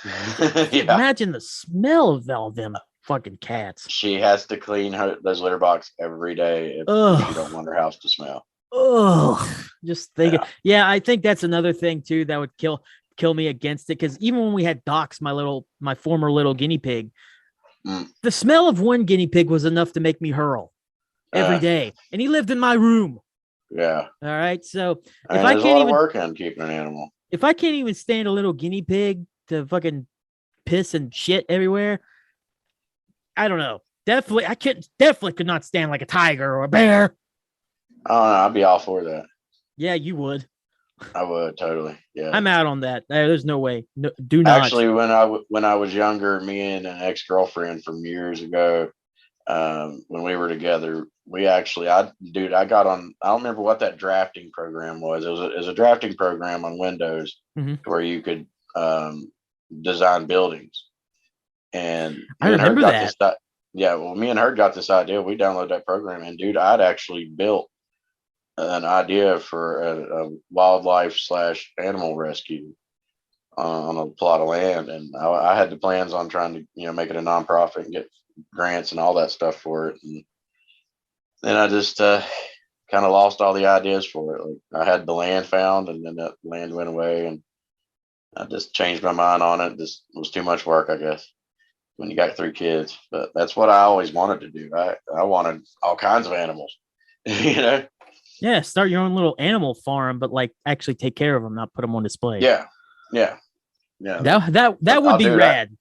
Speaker 2: Yeah,
Speaker 1: Imagine the smell of all them fucking cats.
Speaker 2: she has to clean those litter box every day if she don't
Speaker 1: Ugh.
Speaker 2: want her house to smell.
Speaker 1: Ugh. Just think.
Speaker 2: Yeah,
Speaker 1: Yeah, I think that's another thing too that would kill me against it. Because even when we had Docs, my former little guinea pig,
Speaker 2: mm,
Speaker 1: the smell of one guinea pig was enough to make me hurl every
Speaker 2: yeah,
Speaker 1: day. And he lived in my room.
Speaker 2: yeah.
Speaker 1: All right. So if
Speaker 2: And
Speaker 1: I
Speaker 2: there's a
Speaker 1: can't
Speaker 2: lot of
Speaker 1: even
Speaker 2: work on keeping an animal.
Speaker 1: if I can't even stand a little guinea pig to fucking piss and shit everywhere, I don't know. Definitely could not stand like a tiger or a bear.
Speaker 2: I don't know. I'd be all for that.
Speaker 1: Yeah, you would.
Speaker 2: I would totally. Yeah.
Speaker 1: I'm out on that. There's no way. No, do not.
Speaker 2: Actually, when I was younger, me and an ex girlfriend from years ago, when we were together, I got on. I don't remember what that drafting program was. It was a drafting program on Windows
Speaker 1: Mhm.
Speaker 2: where you could design buildings. And
Speaker 1: I
Speaker 2: me and her
Speaker 1: remember
Speaker 2: got
Speaker 1: that.
Speaker 2: this. Yeah, well, me and her got this idea. We downloaded that program, and dude, I'd actually built an idea for a wildlife slash animal rescue on a plot of land, and I had the plans on trying to make it a nonprofit and get grants and all that stuff for it. And then I just kind of lost all the ideas for it. Like I had the land found, and then that land went away, and I just changed my mind on it. This was too much work, I guess, when you got three kids. But that's what I always wanted to do. I wanted all kinds of animals, you know.
Speaker 1: Yeah, start your own little animal farm, but like actually take care of them, not put them on display.
Speaker 2: Yeah, yeah, yeah.
Speaker 1: That would
Speaker 2: I'll
Speaker 1: be
Speaker 2: do that.
Speaker 1: rad.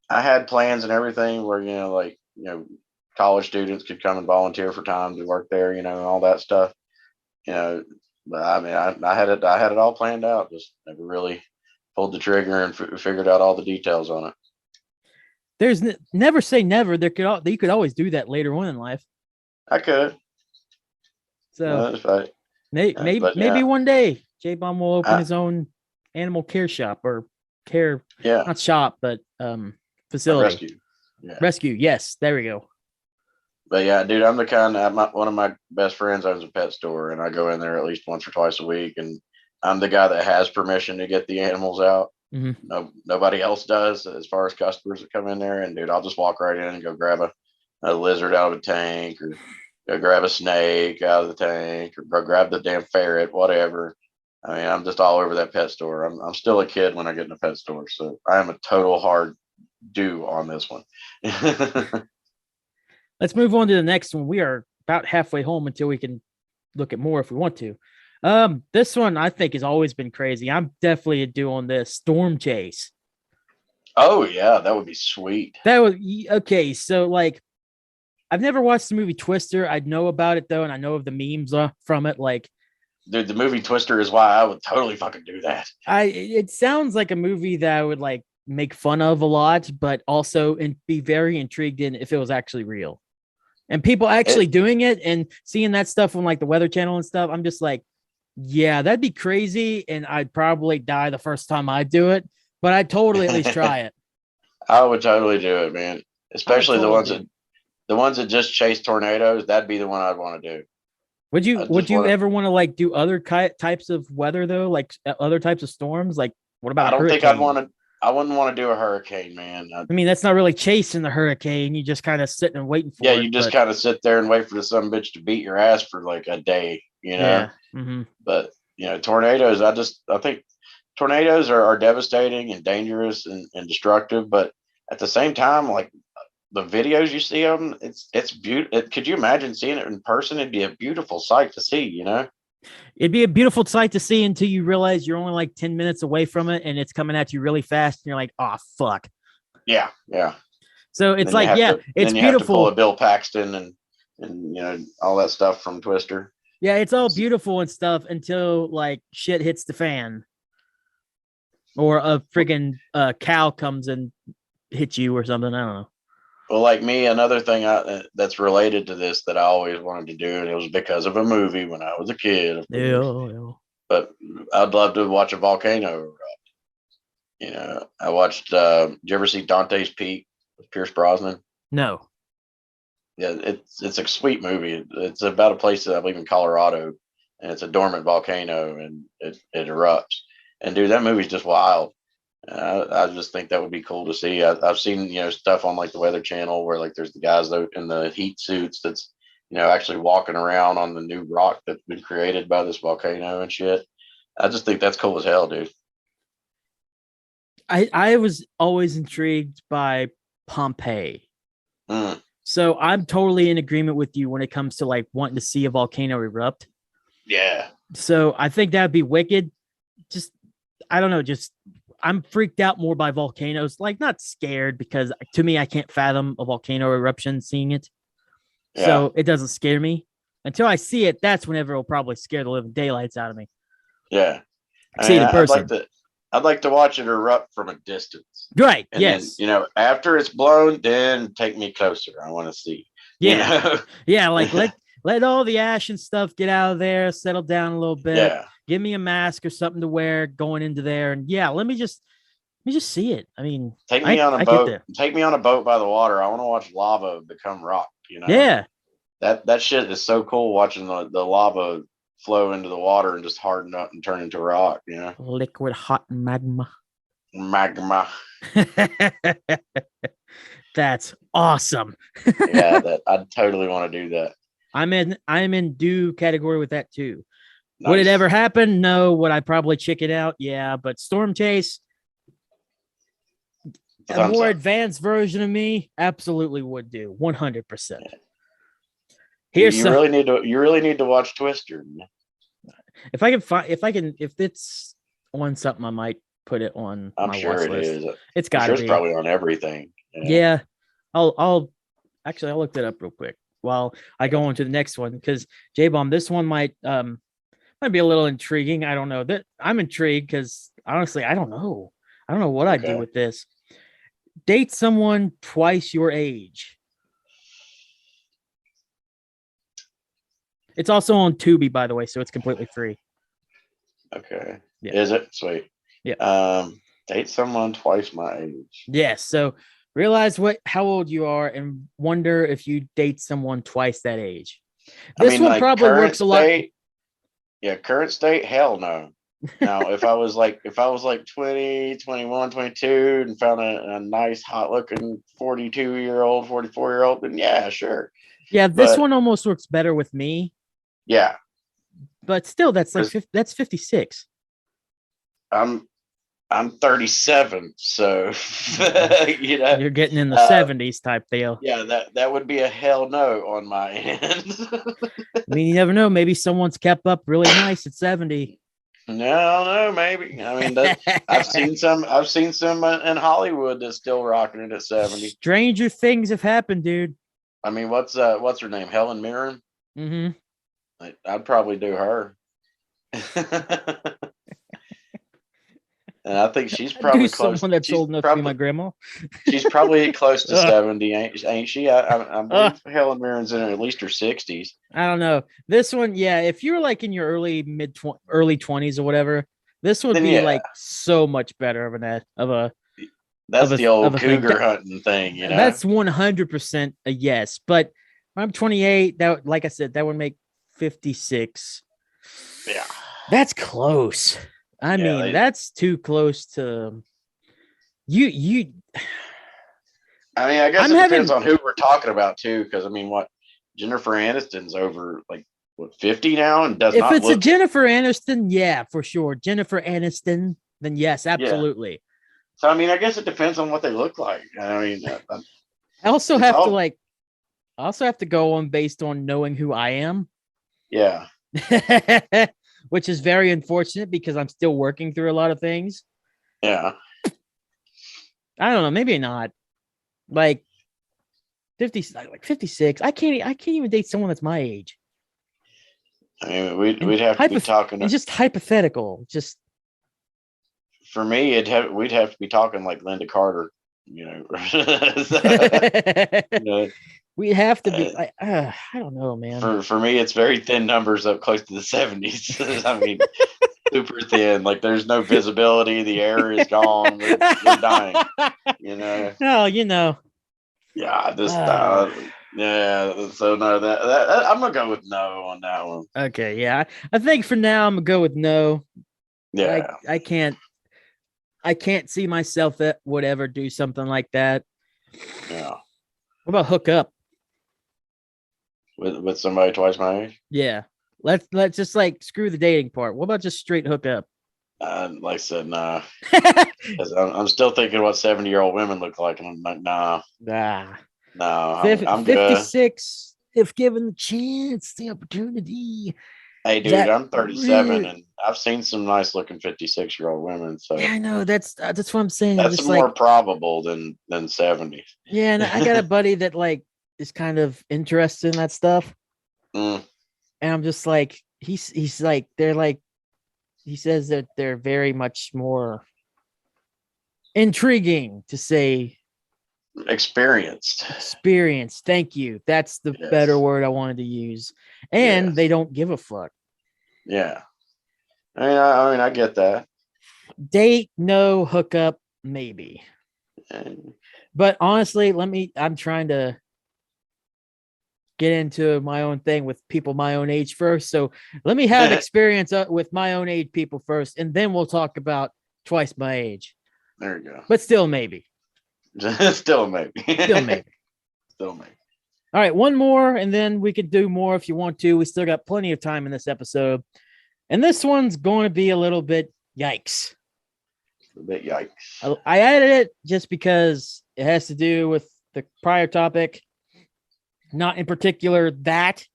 Speaker 2: I had plans and everything where like college students could come and volunteer for time to work there, and all that stuff. You know, but I mean, I had it all planned out. Just never really pulled the trigger and figured out all the details on it.
Speaker 1: There's never say never. You could always do that later on in life.
Speaker 2: I could,
Speaker 1: So
Speaker 2: if I, but
Speaker 1: maybe
Speaker 2: yeah,
Speaker 1: one day J Bomb will open
Speaker 2: I,
Speaker 1: his own animal care shop or care
Speaker 2: yeah,
Speaker 1: not shop but
Speaker 2: a
Speaker 1: facility
Speaker 2: rescue. Yeah,
Speaker 1: rescue. Yes, there we go.
Speaker 2: but yeah, dude, I'm the kind of one of my best friends owns a pet store, and I go in there at least once or twice a week, and I'm the guy that has permission to get the animals out.
Speaker 1: Mhm.
Speaker 2: No, nobody else does as far as customers that come in there. And dude, I'll just walk right in and go grab a lizard out of a tank, or go grab a snake out of the tank, or go grab the damn ferret, whatever. I mean, I'm just all over that pet store. I'm still a kid when I get in a pet store, so I am a total hard do on this one.
Speaker 1: Let's move on to the next one. We are about halfway home until we can look at more if we want to. This one I think has always been crazy. I'm definitely a do on this storm chase.
Speaker 2: Oh yeah, that would be sweet.
Speaker 1: That was okay. So like, I've never watched the movie Twister. I know about it though, and I know of the memes from it. Like,
Speaker 2: Dude, the movie Twister is why I would totally fucking do that.
Speaker 1: it sounds like a movie that I would like make fun of a lot, but also and be very intrigued in if it was actually real. And people actually doing it and seeing that stuff on like the Weather Channel and stuff, I'm just like, yeah, that'd be crazy. And I'd probably die the first time I do it, but I'd totally at least try it.
Speaker 2: I would totally do it, man.
Speaker 1: I would
Speaker 2: Especially
Speaker 1: totally do it.
Speaker 2: the ones that just chase tornadoes. That'd be the one I'd want to do. I
Speaker 1: Would
Speaker 2: just
Speaker 1: you
Speaker 2: want to.
Speaker 1: ever want to like do other types of weather though, like other types of storms? Like what about
Speaker 2: I
Speaker 1: a
Speaker 2: don't think I'd want
Speaker 1: hurricane?
Speaker 2: to. I wouldn't want to do a hurricane, man.
Speaker 1: I mean, that's not really chasing the hurricane. You just kind of sitting and waiting
Speaker 2: Yeah,
Speaker 1: for it.
Speaker 2: you just
Speaker 1: But
Speaker 2: kind of sit there and wait for the some bitch to beat your ass for like a day, you know.
Speaker 1: yeah, hmm
Speaker 2: But tornadoes. I think tornadoes are devastating and dangerous and destructive. But at the same time, like the videos you see of them, it's beautiful. Could you imagine seeing it in person? It'd be a beautiful sight to see, you know.
Speaker 1: it'd be a beautiful sight to see until you realize you're only like 10 minutes away from it and it's coming at you really fast. And you're like, oh fuck.
Speaker 2: Yeah, yeah.
Speaker 1: So
Speaker 2: And
Speaker 1: it's like, yeah, it's
Speaker 2: then you have to pull a
Speaker 1: beautiful.
Speaker 2: Bill Paxton and all that stuff from Twister.
Speaker 1: Yeah, it's all beautiful and stuff until like shit hits the fan or a friggin' cow comes and hits you or something. I don't know.
Speaker 2: Well, like me, another thing that's related to this that I always wanted to do, and it was because of a movie when I was a kid, of course.
Speaker 1: Ew.
Speaker 2: But I'd love to watch a volcano erupt. I watched. Did you ever see Dante's Peak with Pierce Brosnan?
Speaker 1: No.
Speaker 2: Yeah, it's a sweet movie. It's about a place that I believe in Colorado, and it's a dormant volcano, and it erupts. And dude, that movie's just wild. I just think that would be cool to see. I've seen stuff on like the Weather Channel where like there's the guys in the heat suits that's actually walking around on the new rock that's been created by this volcano and shit. I just think that's cool as hell, dude.
Speaker 1: I was always intrigued by Pompeii.
Speaker 2: Mm,
Speaker 1: So I'm totally in agreement with you when it comes to like wanting to see a volcano erupt.
Speaker 2: yeah,
Speaker 1: So I think that'd be wicked. Just I don't know, just I'm freaked out more by volcanoes. Like not scared because to me I can't fathom a volcano eruption seeing it.
Speaker 2: yeah,
Speaker 1: So it doesn't scare me. Until I see it, that's whenever it'll probably scare the living daylights out of me.
Speaker 2: yeah. I
Speaker 1: See
Speaker 2: mean,
Speaker 1: it in person.
Speaker 2: I'd like to watch it erupt from a distance.
Speaker 1: Right.
Speaker 2: And then,
Speaker 1: Yes.
Speaker 2: after it's blown, then take me closer. I want to see. You
Speaker 1: Yeah.
Speaker 2: know?
Speaker 1: Yeah. Like let all the ash and stuff get out of there, settle down a little bit.
Speaker 2: Yeah.
Speaker 1: Give me a mask or something to wear going into there. And yeah, let me just see it. I mean,
Speaker 2: Take me on a
Speaker 1: I get
Speaker 2: boat.
Speaker 1: there.
Speaker 2: Take me on a boat by the water. I want to watch lava become rock.
Speaker 1: Yeah.
Speaker 2: That shit is so cool watching the lava flow into the water and just harden up and turn into rock.
Speaker 1: Liquid hot magma.
Speaker 2: Magma.
Speaker 1: That's awesome.
Speaker 2: Yeah, that I'd totally want to do that.
Speaker 1: I'm in do category with that too.
Speaker 2: Nice.
Speaker 1: Would it ever happen? No. Would I probably check it out? Yeah, but Storm Chase, a
Speaker 2: Thumbs
Speaker 1: more
Speaker 2: up.
Speaker 1: advanced version of me, absolutely would do 100%.
Speaker 2: Yeah.
Speaker 1: Here's some,
Speaker 2: You really need to watch Twister.
Speaker 1: if I can find if it's on something, I might put it on
Speaker 2: I'm
Speaker 1: my
Speaker 2: sure
Speaker 1: watch
Speaker 2: it
Speaker 1: list.
Speaker 2: is.
Speaker 1: It's
Speaker 2: I'm
Speaker 1: got
Speaker 2: sure
Speaker 1: to
Speaker 2: it's
Speaker 1: be.
Speaker 2: probably on everything.
Speaker 1: Yeah, I'll actually I'll look that up real quick while I go on to the next one because J Bomb, this one might be a little intriguing. I don't know that I'm intrigued because honestly, I don't know. I don't know what I'd do
Speaker 2: Okay.
Speaker 1: with this. Date someone twice your age. It's also on Tubi, by the way, so it's completely free.
Speaker 2: Okay.
Speaker 1: Yeah.
Speaker 2: Is it? Sweet.
Speaker 1: Yeah.
Speaker 2: Date someone twice my age.
Speaker 1: Yes. So realize how old you are and wonder if you date someone twice that age. This one
Speaker 2: like
Speaker 1: probably works a lot.
Speaker 2: Yeah, current state, hell no. Now, if I was like 20, 21, 22 and found a nice hot looking 42-year-old, 44-year-old, then yeah, sure.
Speaker 1: Yeah, this
Speaker 2: But
Speaker 1: one almost works better with me,
Speaker 2: yeah,
Speaker 1: but still that's like
Speaker 2: 'cause
Speaker 1: that's 56.
Speaker 2: I'm 37, so
Speaker 1: You're getting in the 70s type deal.
Speaker 2: yeah, that would be a hell no on my end.
Speaker 1: I mean, you never know. Maybe someone's kept up really nice at 70.
Speaker 2: No, maybe. I mean, I've seen some in Hollywood that's still rocking it at 70.
Speaker 1: Stranger things have happened, dude.
Speaker 2: I mean, what's her name? Helen Mirren?
Speaker 1: Mm-hmm.
Speaker 2: I'd probably do her. And I think she's
Speaker 1: I do
Speaker 2: probably close.
Speaker 1: someone that's
Speaker 2: She's
Speaker 1: old enough to be my
Speaker 2: probably
Speaker 1: grandma.
Speaker 2: she's probably close to
Speaker 1: Ugh,
Speaker 2: 70, ain't she? I
Speaker 1: ugh,
Speaker 2: believe Helen Mirren's in at least her 60s.
Speaker 1: I don't know. This one, yeah, if you're like in your early 20s or whatever, this would
Speaker 2: Then
Speaker 1: be
Speaker 2: yeah,
Speaker 1: like so much better of an of a
Speaker 2: that's the
Speaker 1: of
Speaker 2: old
Speaker 1: a thing.
Speaker 2: cougar hunting thing, you know.
Speaker 1: That's 100% a yes. But when I'm 28, that like I said, that would make 56.
Speaker 2: Yeah,
Speaker 1: That's close. I
Speaker 2: yeah.
Speaker 1: mean, that's too close to you.
Speaker 2: I mean, I guess
Speaker 1: I'm
Speaker 2: it depends
Speaker 1: having
Speaker 2: on who we're talking about too, because I mean, what Jennifer Aniston's over like what 50 now and does
Speaker 1: if
Speaker 2: not
Speaker 1: it's a
Speaker 2: look it.
Speaker 1: Jennifer Aniston, yeah, for sure. Jennifer Aniston, then yes,
Speaker 2: Yeah.
Speaker 1: absolutely.
Speaker 2: So I mean, I guess it depends on what they look like. I mean,
Speaker 1: I also
Speaker 2: it's
Speaker 1: have to
Speaker 2: all
Speaker 1: like I also have to go on based on knowing who I am.
Speaker 2: yeah,
Speaker 1: Which is very unfortunate because I'm still working through a lot of things.
Speaker 2: yeah.
Speaker 1: I don't know, maybe not. Like 50 like 56. I can't even date someone that's my age.
Speaker 2: I mean, we'd
Speaker 1: And
Speaker 2: we'd have to be talking.
Speaker 1: it's just hypothetical. Just
Speaker 2: For me, we'd have to be talking like Linda Carter, you know. You know,
Speaker 1: we have to be
Speaker 2: uh,
Speaker 1: like I don't know, man.
Speaker 2: for me, it's very thin numbers up close to the 70s. I mean, super thin. Like there's no visibility. The air is gone. We're dying. You know.
Speaker 1: No, you know.
Speaker 2: Yeah, just
Speaker 1: Uh,
Speaker 2: yeah. So no, that I'm gonna go with no on that one.
Speaker 1: okay, yeah. I think for now I'm gonna go with no.
Speaker 2: Yeah,
Speaker 1: I can't see myself that would ever do something like that.
Speaker 2: yeah.
Speaker 1: What about hook up?
Speaker 2: With somebody twice my age.
Speaker 1: Yeah. Let's just like screw the dating part. What about just straight hook up?
Speaker 2: Like I said, nah. 'Cause I'm still thinking what 70-year-old women look like, and I'm like, nah,
Speaker 1: Ah,
Speaker 2: no, I'm good.
Speaker 1: 56, if given the chance, the opportunity.
Speaker 2: Hey, dude,
Speaker 1: That
Speaker 2: I'm 37,
Speaker 1: really,
Speaker 2: and I've seen some nice looking 56-year-old women,
Speaker 1: yeah,
Speaker 2: so
Speaker 1: I know. That's what I'm saying. I'm
Speaker 2: that's
Speaker 1: just
Speaker 2: more
Speaker 1: like,
Speaker 2: probable than 70.
Speaker 1: yeah, and I got a buddy that like is kind of interested in that stuff.
Speaker 2: Mm,
Speaker 1: And I'm just like, he's like, they're like, he says that they're very much more intriguing to say
Speaker 2: experienced.
Speaker 1: experience. Thank you. That's the better
Speaker 2: Yes,
Speaker 1: word I wanted to use. And they
Speaker 2: yes,
Speaker 1: don't give a fuck.
Speaker 2: yeah. I mean, I get that.
Speaker 1: Date, no, hookup, maybe.
Speaker 2: And,
Speaker 1: But honestly, I'm trying to get into my own thing with people my own age first. So let me have experience with my own age people first, and then we'll talk about twice my age.
Speaker 2: there you
Speaker 1: But still, maybe.
Speaker 2: go. Still maybe.
Speaker 1: Still, maybe.
Speaker 2: Still maybe.
Speaker 1: All right, one more, and then we could do more if you want to. We still got plenty of time in this episode. And this one's going to be a little bit yikes.
Speaker 2: A bit yikes.
Speaker 1: I added it just because it has to do with the prior topic, not in particular that.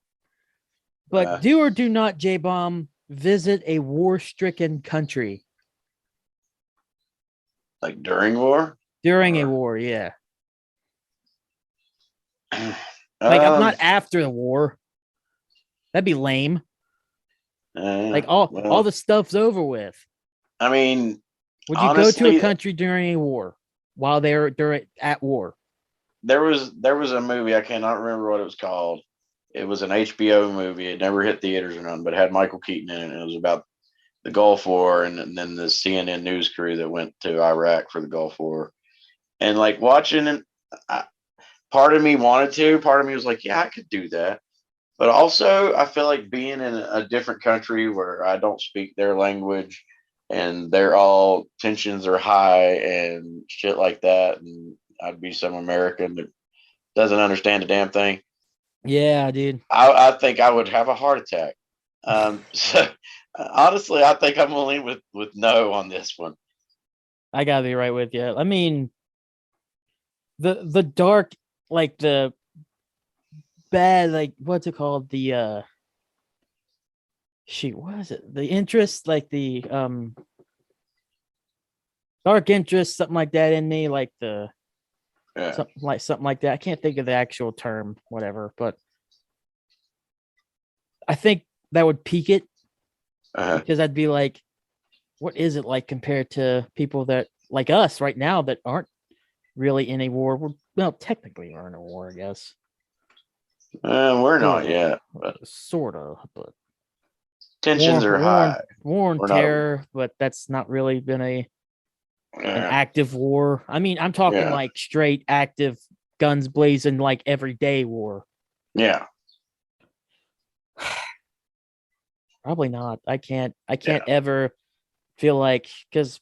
Speaker 1: But do or do not, J Bomb, visit a war stricken country
Speaker 2: Like during war?
Speaker 1: during a
Speaker 2: Or,
Speaker 1: war. Yeah. Like, I'm not after the war. That'd be lame. Like, all the stuff's over with.
Speaker 2: I mean,
Speaker 1: Would you go to a
Speaker 2: honestly,
Speaker 1: country during a war while they're at war?
Speaker 2: there was a movie, I cannot remember what it was called. It was an HBO movie. It never hit theaters or nothing, but it had Michael Keaton in it. It was about the Gulf War and then the CNN news crew that went to Iraq for the Gulf War. And like watching it, part of me wanted to, part of me was like, yeah, I could do that. But also, I feel like being in a different country where I don't speak their language and they're all tensions are high and shit like that. And I'd be some American that doesn't understand a damn thing.
Speaker 1: Yeah, dude.
Speaker 2: I think I would have a heart attack. So honestly, I think I'm going to lean with no on this one.
Speaker 1: I gotta be right with you. I mean, the dark, like the bad, like what's it called? The shoot, what is it? The interest, like the dark interest, something like that in me, like the
Speaker 2: Yeah.
Speaker 1: something like that. I can't think of the actual term, whatever, but I think that would peak it
Speaker 2: Uh-huh.
Speaker 1: because I'd be like, what is it like compared to people that like us right now that aren't really in a war? Well, technically we're in a war, I guess.
Speaker 2: We're not
Speaker 1: Sorta.
Speaker 2: yet, but
Speaker 1: Sorta, but
Speaker 2: tensions are high.
Speaker 1: war and
Speaker 2: We're not.
Speaker 1: terror, but that's not really been an
Speaker 2: Yeah,
Speaker 1: active war. I mean, I'm talking
Speaker 2: yeah,
Speaker 1: like straight active guns blazing like everyday war.
Speaker 2: yeah,
Speaker 1: Probably not. I
Speaker 2: yeah,
Speaker 1: can't ever feel like because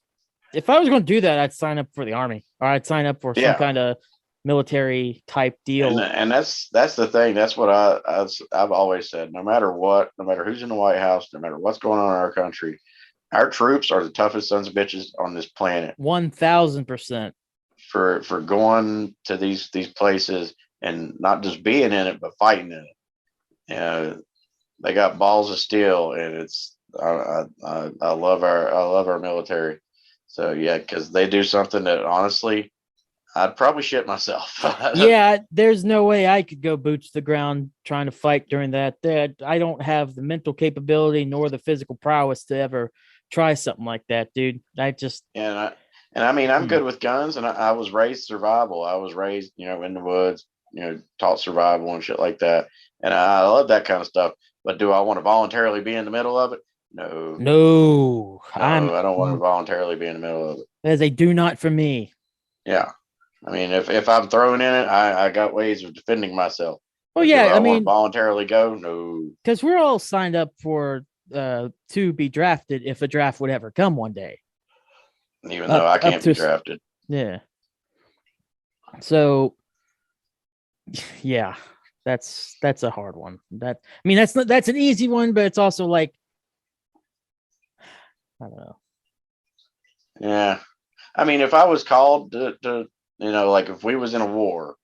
Speaker 1: if I was going to do that, I'd sign up for the army or I'd sign up for some
Speaker 2: yeah.
Speaker 1: kind of military type deal.
Speaker 2: And that's the thing. That's what I've always said. No matter what, no matter who's in the White House, no matter what's going on in our country, our troops are the toughest sons of bitches on this planet
Speaker 1: 1000%.
Speaker 2: for going to these places and not just being in it but fighting in it. They got balls of steel, and it's I love our military. So yeah, because they do something that honestly I'd probably shit myself.
Speaker 1: Yeah, there's no way I could go boots to the ground trying to fight during that. That I don't have the mental capability nor the physical prowess to ever try something like that, dude. I just
Speaker 2: and I mean I'm
Speaker 1: mm.
Speaker 2: good with guns, and I was raised survival. I was raised in the woods, taught survival and shit like that, and I love that kind of stuff. But do I want to voluntarily be in the middle of it? No,
Speaker 1: No, I'm
Speaker 2: no, I don't want to voluntarily be in the middle of it.
Speaker 1: as a do not for me.
Speaker 2: Yeah, I mean if I'm thrown in it, I got ways of defending myself.
Speaker 1: Well,
Speaker 2: But do
Speaker 1: yeah,
Speaker 2: I
Speaker 1: I
Speaker 2: want to
Speaker 1: mean,
Speaker 2: voluntarily go? No.
Speaker 1: because we're all signed up for to be drafted if a draft would ever come one day.
Speaker 2: Even though I
Speaker 1: Up
Speaker 2: can't be
Speaker 1: to
Speaker 2: drafted.
Speaker 1: yeah. So yeah, that's a hard one. That I mean that's an easy one, but it's also like I don't know.
Speaker 2: Yeah. I mean, if I was called to like if we was in a war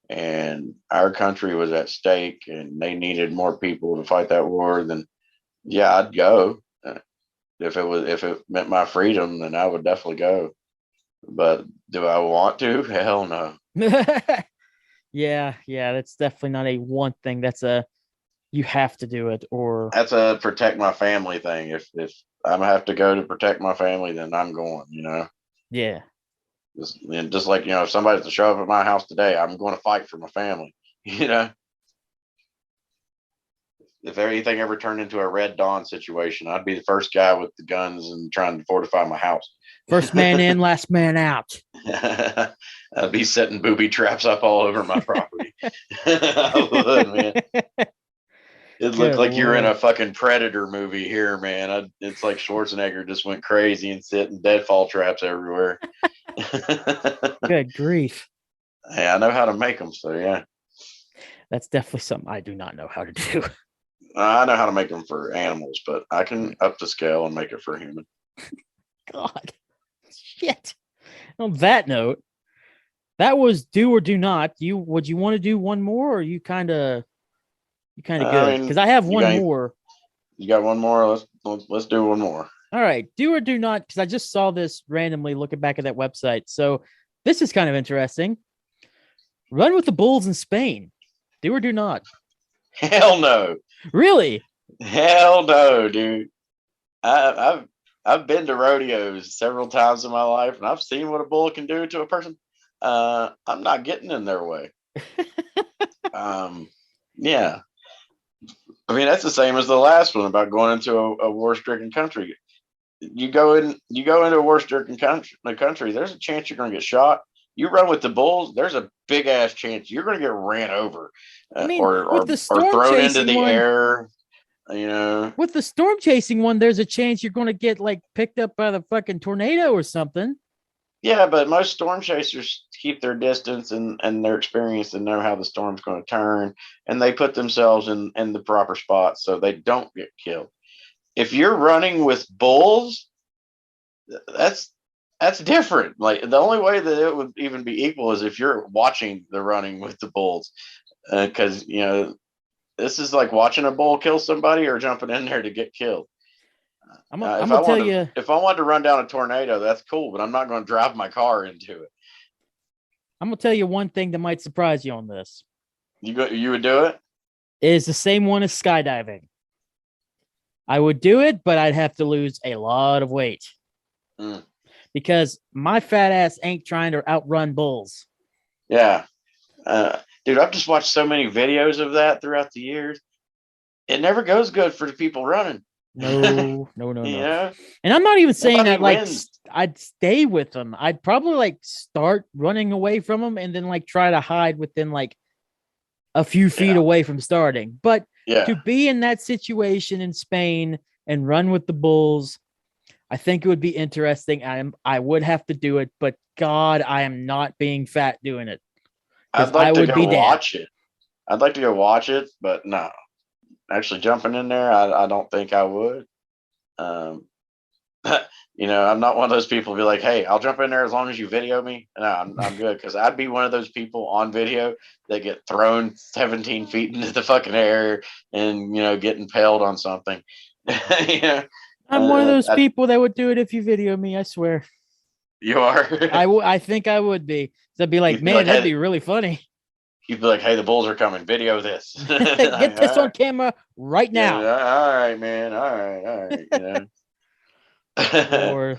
Speaker 2: and our country was at stake and they needed more people to fight that war, then yeah, I'd go. If it meant my freedom, then I would definitely go. But do I want to? Hell no.
Speaker 1: Yeah, yeah, that's definitely not a one thing. That's a you have to do it or
Speaker 2: That's a protect my family thing. If I'm gonna have to go to protect my family, then I'm going.
Speaker 1: yeah.
Speaker 2: Just like if somebody's to show up at my house today, I'm going to fight for my family. You know, if anything ever turned into a Red Dawn situation, I'd be the first guy with the guns and trying to fortify my house.
Speaker 1: First man in, last man out.
Speaker 2: I'd be setting booby traps up all over my property. I would, man. It looked
Speaker 1: Good
Speaker 2: like you're in
Speaker 1: Lord.
Speaker 2: a fucking Predator movie here, man. It's like Schwarzenegger just went crazy and setting deadfall traps everywhere.
Speaker 1: Good grief.
Speaker 2: Hey, I know how to make them, so yeah.
Speaker 1: That's definitely something I do not know how to do.
Speaker 2: I know how to make them for animals, but I can up the scale and make it for a human.
Speaker 1: God. Shit. On that note, that was do or do not. Would you want to do one more or you kind of good?
Speaker 2: I mean,
Speaker 1: Because I have one more.
Speaker 2: You got one more? Let's do one more.
Speaker 1: All right, do or do not, because I just saw this randomly looking back at that website. So this is kind of interesting. Run with the bulls in Spain. Do or do not?
Speaker 2: Hell no.
Speaker 1: Really?
Speaker 2: Hell no, dude. I've been to rodeos several times in my life, and I've seen what a bull can do to a person. I'm not getting in their way. Yeah. I mean, that's the same as the last one about going into a war-stricken country. You go into a war-stricken country. There's a chance you're going to get shot. You run with the bulls. There's a big ass chance you're going to get ran over,
Speaker 1: I mean, with the
Speaker 2: or
Speaker 1: storm
Speaker 2: thrown into
Speaker 1: chasing
Speaker 2: the
Speaker 1: one,
Speaker 2: air.
Speaker 1: with the storm chasing one, there's a chance you're going to get like picked up by the fucking tornado or something.
Speaker 2: Yeah, but most storm chasers keep their distance and their experience and know how the storm's going to turn, and they put themselves in the proper spots so they don't get killed. If you're running with bulls, that's different. Like the only way that it would even be equal is if you're watching the running with the bulls, because this is like watching a bull kill somebody or jumping in there to get killed.
Speaker 1: I'm gonna tell you.
Speaker 2: If I wanted to run down a tornado, that's cool, but I'm not going to drive my car into it.
Speaker 1: I'm gonna tell you one thing that might surprise you on this.
Speaker 2: You would do it?
Speaker 1: It is the same one as skydiving. I would do it, but I'd have to lose a lot of weight.
Speaker 2: Mm.
Speaker 1: because my fat ass ain't trying to outrun bulls.
Speaker 2: Yeah. Dude, I've just watched so many videos of that throughout the years. It never goes good for the people running.
Speaker 1: No.
Speaker 2: You know,
Speaker 1: And I'm not even saying
Speaker 2: nobody
Speaker 1: that like
Speaker 2: wins.
Speaker 1: I'd stay with them. I'd probably like start running away from them and then like try to hide within like a few feet
Speaker 2: Yeah.
Speaker 1: away from starting. But to
Speaker 2: Yeah.
Speaker 1: be in that situation in Spain and run with the bulls, I think it would be interesting. I would have to do it, but God, I am not being fat doing it because
Speaker 2: I'd
Speaker 1: I
Speaker 2: like to
Speaker 1: would
Speaker 2: go
Speaker 1: be dead.
Speaker 2: watch it. I'd like to go watch it, but no. Actually jumping in there, I don't think I would. Um, I'm not one of those people who be like, "Hey, I'll jump in there as long as you video me." No, I'm good because I'd be one of those people on video that get thrown 17 feet into the fucking air and get impaled on something. Yeah,
Speaker 1: I'm one of those
Speaker 2: I,
Speaker 1: people that would do it if you video me. I swear.
Speaker 2: you are.
Speaker 1: I think I would be. So I'd be like,
Speaker 2: You'd be
Speaker 1: man,
Speaker 2: like,
Speaker 1: that'd
Speaker 2: "Hey,
Speaker 1: be really funny.
Speaker 2: the bulls are coming. Video this."
Speaker 1: Get
Speaker 2: Like,
Speaker 1: this
Speaker 2: all
Speaker 1: on
Speaker 2: right,
Speaker 1: camera right
Speaker 2: yeah,
Speaker 1: now.
Speaker 2: all right, man, all right.
Speaker 1: Or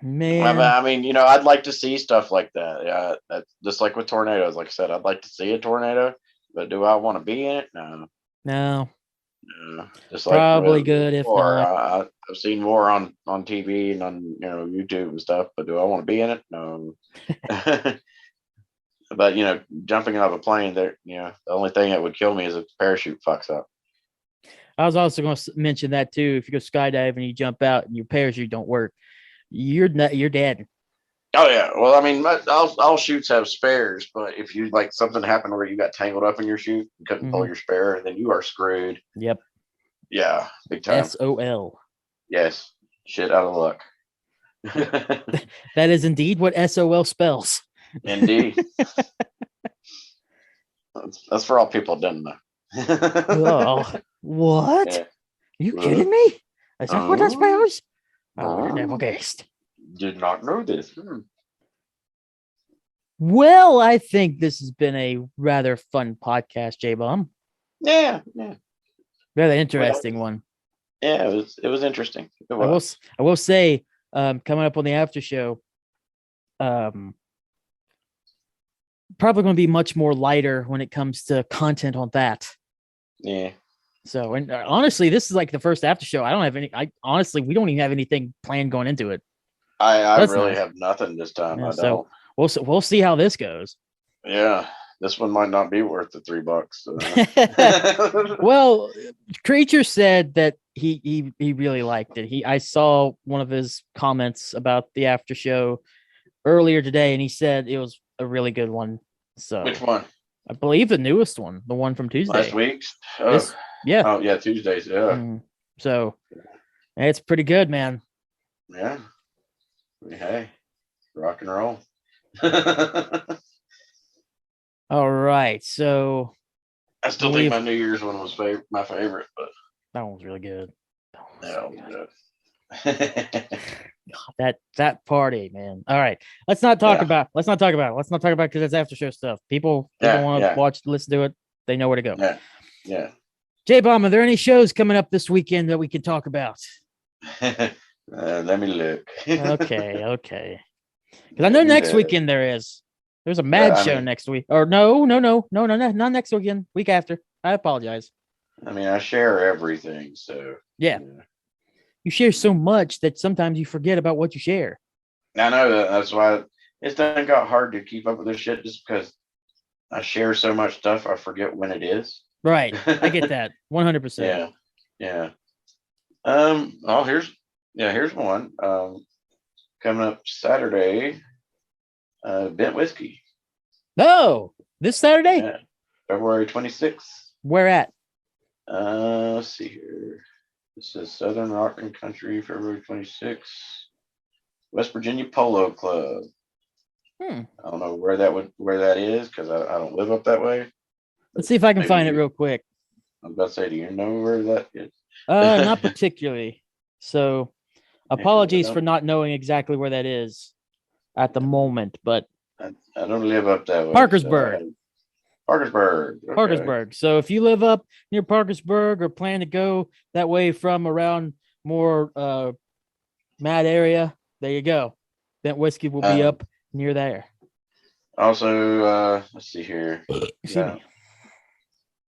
Speaker 1: man,
Speaker 2: I mean, I'd like to see stuff like that. Yeah, just like with tornadoes. Like I said, I'd like to see a tornado, but do I want to be in it? No,
Speaker 1: no,
Speaker 2: no. Just like
Speaker 1: probably
Speaker 2: with
Speaker 1: good if
Speaker 2: war,
Speaker 1: not.
Speaker 2: I've seen war on TV and on YouTube and stuff, but do I want to be in it? No. But jumping out of a plane, the only thing that would kill me is if the parachute fucks up.
Speaker 1: I was also going to mention that too. If you go skydiving and you jump out and your parachute don't work, you're dead.
Speaker 2: Oh yeah. Well, I mean, all shoots have spares, but if you like something happened where you got tangled up in your chute and couldn't pull
Speaker 1: Mhm.
Speaker 2: your spare, then you are screwed.
Speaker 1: Yep.
Speaker 2: Yeah, big time.
Speaker 1: SOL.
Speaker 2: Yes, shit out of luck.
Speaker 1: That is indeed what SOL spells.
Speaker 2: Indeed. That's for all people that didn't know.
Speaker 1: Oh, what?
Speaker 2: Yeah.
Speaker 1: Are you kidding me? Is that what that
Speaker 2: Oh,
Speaker 1: spells? Oh, I never
Speaker 2: oh,
Speaker 1: guessed.
Speaker 2: did not know this.
Speaker 1: Well, I think this has been a rather fun podcast, J Bomb.
Speaker 2: Yeah, yeah.
Speaker 1: Rather
Speaker 2: Well,
Speaker 1: interesting one.
Speaker 2: yeah, it was interesting. It
Speaker 1: I will
Speaker 2: was.
Speaker 1: I will say, coming up on the after show, um, probably going to be much more lighter when it comes to content on that.
Speaker 2: Yeah.
Speaker 1: So, and honestly, this is like the first after show. I don't have any. I honestly, we don't even have anything planned going into it.
Speaker 2: I
Speaker 1: That's
Speaker 2: really
Speaker 1: nice.
Speaker 2: have nothing this time.
Speaker 1: Yeah,
Speaker 2: I
Speaker 1: so
Speaker 2: don't.
Speaker 1: we'll see how this goes.
Speaker 2: Yeah. This one might not be worth the $3.
Speaker 1: Well, Creature said that he really liked it. I saw one of his comments about the after show earlier today, and he said it was a really good one. So
Speaker 2: Which one?
Speaker 1: I believe the newest one, the one from Tuesday.
Speaker 2: Last week's?
Speaker 1: This, yeah.
Speaker 2: Oh yeah, Tuesdays. Yeah.
Speaker 1: Mhm. So it's pretty good, man.
Speaker 2: Yeah. Hey, rock and roll. I
Speaker 1: All right, so
Speaker 2: still think my New Year's one was my favorite, but
Speaker 1: that one was really good.
Speaker 2: yeah,
Speaker 1: That party, man. All right, let's not talk about it. Let's not talk about because it's after show stuff. People want to watch, listen to it. They know where to go.
Speaker 2: Yeah.
Speaker 1: J Bomb, are there any shows coming up this weekend that we can talk about?
Speaker 2: Let me look.
Speaker 1: Okay. Because I know next weekend there's a mad show next week. Or no, not next weekend. Week after. I apologize.
Speaker 2: I mean, I share everything, so
Speaker 1: yeah. You share so much that sometimes you forget about what you share.
Speaker 2: I know that's why it's done got hard to keep up with this shit, just because I share so much stuff. I forget when it is.
Speaker 1: Right. I get that. 100%.
Speaker 2: Yeah. Here's one. Coming up Saturday, Bent Whiskey.
Speaker 1: Oh, this Saturday?
Speaker 2: Yeah, February 26th.
Speaker 1: Where at?
Speaker 2: Let's see here. This is Southern Rock and Country, February 26th. West Virginia Polo Club. I don't know where that is, because I don't live up that way.
Speaker 1: Let's see if I can find it real quick.
Speaker 2: I'm about to say, do you know where that is?
Speaker 1: Not particularly. So apologies for not knowing exactly where that is at the moment, but
Speaker 2: I don't live up that way.
Speaker 1: Parkersburg.
Speaker 2: Parkersburg. Okay.
Speaker 1: Parkersburg. So if you live up near Parkersburg or plan to go that way from around more Mad area, There you go. Bent Whiskey will be up near there.
Speaker 2: Also, let's see here.
Speaker 1: Excuse me.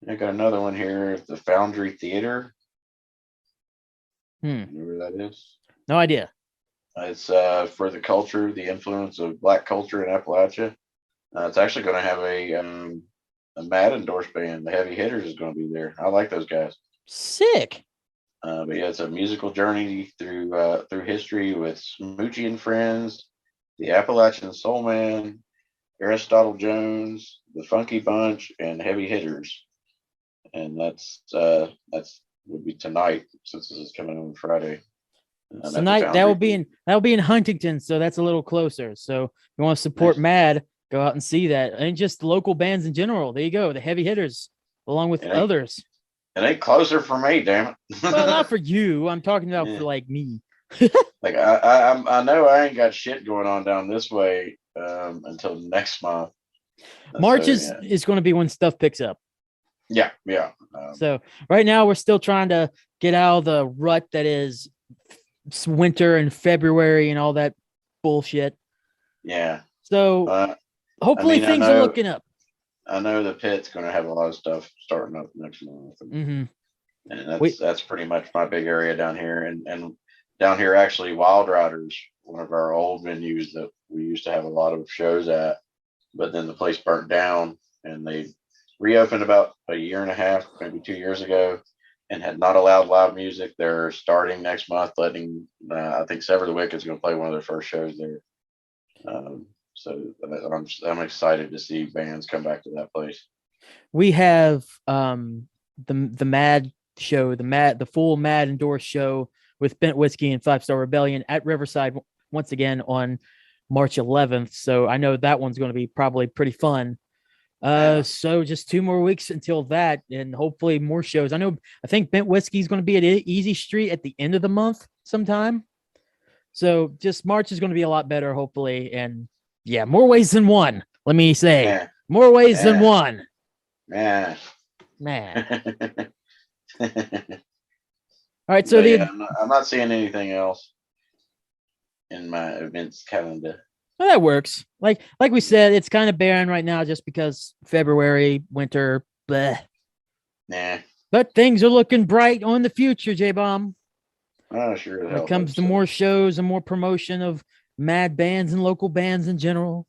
Speaker 2: I got another one here. The Foundry Theater.
Speaker 1: Hmm.
Speaker 2: You know where that is?
Speaker 1: No idea.
Speaker 2: It's for the culture, the influence of Black culture in Appalachia. It's actually going to have a Mad endorsed band. The Heavy Hitters is going to be there. I like those guys.
Speaker 1: Sick.
Speaker 2: But yeah, it's a musical journey through history with Smoochie and Friends, the Appalachian Soul Man, Aristotle Jones, the Funky Bunch, and Heavy Hitters. And that's would be tonight since this is coming on Friday.
Speaker 1: Tonight that will be in Huntington, so that's a little closer. So if you want to support Mad, go out and see that, and just local bands in general. There you go, the Heavy Hitters, along with others.
Speaker 2: It ain't closer for me, damn it.
Speaker 1: Well, not for you. I'm talking about for like me.
Speaker 2: Like I know I ain't got shit going on down this way until next month.
Speaker 1: March is going to be when stuff picks up.
Speaker 2: Yeah.
Speaker 1: So right now we're still trying to get out of the rut that is winter and February and all that bullshit.
Speaker 2: Yeah.
Speaker 1: So hopefully things are looking up.
Speaker 2: I know the pit's going to have a lot of stuff starting up next month, and that's pretty much my big area down here. And down here, actually, Wild Riders, one of our old venues that we used to have a lot of shows at, but then the place burnt down, and they reopened about a year and a half, maybe 2 years ago, and had not allowed live music. They're starting next month, letting I think Sever the Wicked is going to play one of their first shows there. So I'm excited to see bands come back to that place.
Speaker 1: We have the Mad show, the full Mad endorsed show with Bent Whiskey and Five Star Rebellion at Riverside once again on March 11th. So I know that one's going to be probably pretty fun. So just 2 more weeks until that, and hopefully more shows. I think Bent Whiskey is going to be at Easy Street at the end of the month sometime. So just March is going to be a lot better, hopefully. And yeah, more ways than one. Let me say more ways than one.
Speaker 2: Man.
Speaker 1: All right. So
Speaker 2: I'm not seeing anything else in my events calendar.
Speaker 1: Well, that works. Like we said, it's kind of barren right now just because February, winter, bleh.
Speaker 2: Nah.
Speaker 1: But things are looking bright on the future, J-Bomb.
Speaker 2: Oh, sure.
Speaker 1: When it comes to more shows and more promotion of Mad bands and local bands in general.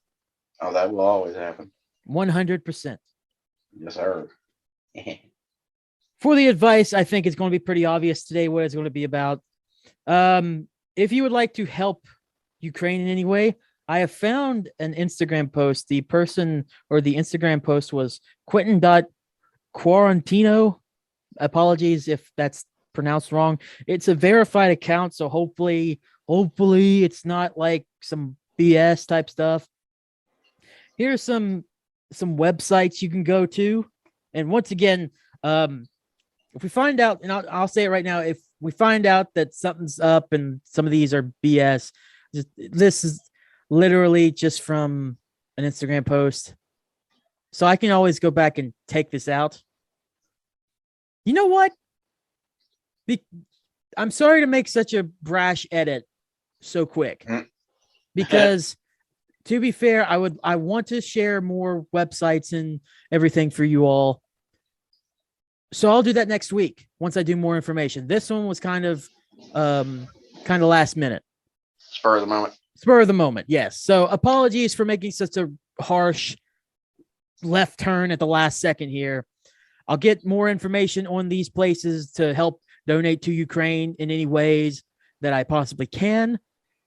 Speaker 2: Oh, that will always happen.
Speaker 1: 100%.
Speaker 2: Yes, sir.
Speaker 1: For the advice, I think it's going to be pretty obvious today what it's going to be about. If you would like to help Ukraine in any way, I have found an Instagram post. The person or the Instagram post was Quentin.Quarantino. Apologies if that's pronounced wrong. It's a verified account, so hopefully it's not like some BS type stuff. Here's some websites you can go to. And once again, if we find out, and I'll say it right now, if we find out that something's up and some of these are BS, this is literally just from an Instagram post. So I can always go back and take this out. You know what? I'm sorry to make such a brash edit so quick, because to be fair, I want to share more websites and everything for you all. So I'll do that next week once I do more information. This one was kind of last minute.
Speaker 2: Spur of the moment.
Speaker 1: Spur of the moment, yes. So apologies for making such a harsh left turn at the last second here. I'll get more information on these places to help donate to Ukraine in any ways that I possibly can,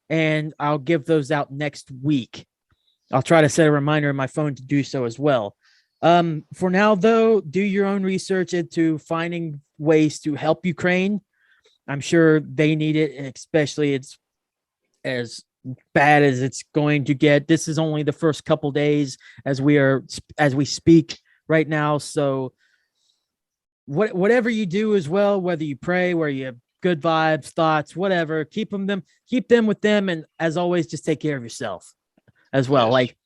Speaker 1: and I'll give those out next week. I'll try to set a reminder in my phone to do so as well. For now, though, do your own research into finding ways to help Ukraine. I'm sure they need it, and especially it's as bad as it's going to get. This is only the first couple days as we speak right now. So whatever you do as well, whether you pray, where you have good vibes, thoughts, whatever, keep them with them. And as always, just take care of yourself as well. Yes. Like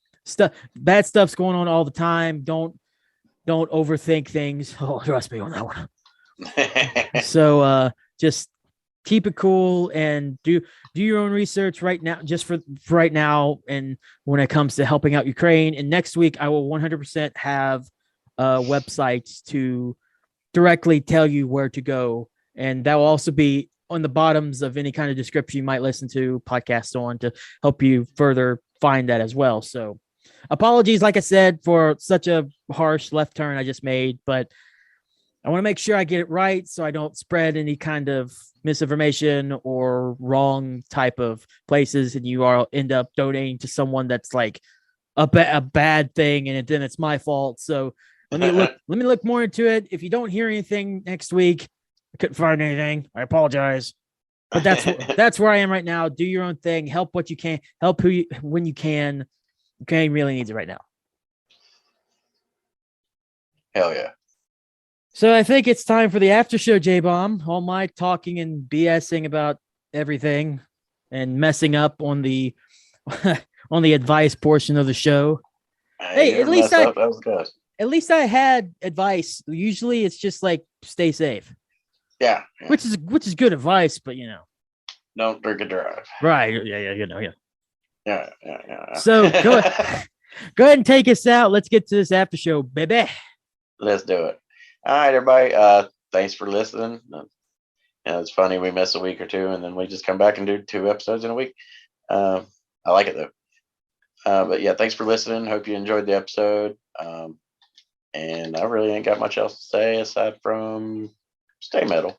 Speaker 1: bad stuff's going on all the time. Don't overthink things. Oh, trust me on that one. So just keep it cool and do your own research right now, just for right now. And when it comes to helping out Ukraine, and next week I will 100% have websites to directly tell you where to go, and that will also be on the bottoms of any kind of description you might listen to podcasts on to help you further find that as well. So apologies, like I said, for such a harsh left turn I just made, but I want to make sure I get it right so I don't spread any kind of misinformation or wrong type of places, and you all end up donating to someone that's like a bad thing, and then it's my fault. So let me look more into it. If you don't hear anything next week, I couldn't find anything, I apologize. But that's where I am right now. Do your own thing. Help what you can. Help when you can. Ukraine really needs it right now.
Speaker 2: Hell yeah.
Speaker 1: So I think it's time for the after show, J-Bomb. All my talking and BSing about everything and messing up on the on the advice portion of the show. Hey, at least
Speaker 2: that was good.
Speaker 1: At least I had advice. Usually it's just like stay safe.
Speaker 2: Yeah.
Speaker 1: Which is good advice, but
Speaker 2: don't drink and drive.
Speaker 1: Right. Yeah.
Speaker 2: Yeah.
Speaker 1: So go ahead and take us out. Let's get to this after show, baby.
Speaker 2: Let's do it. All right, everybody. Thanks for listening. It's funny we miss a week or two, and then we just come back and do 2 episodes in a week. I like it though. But yeah, thanks for listening. Hope you enjoyed the episode. And I really ain't got much else to say aside from stay metal.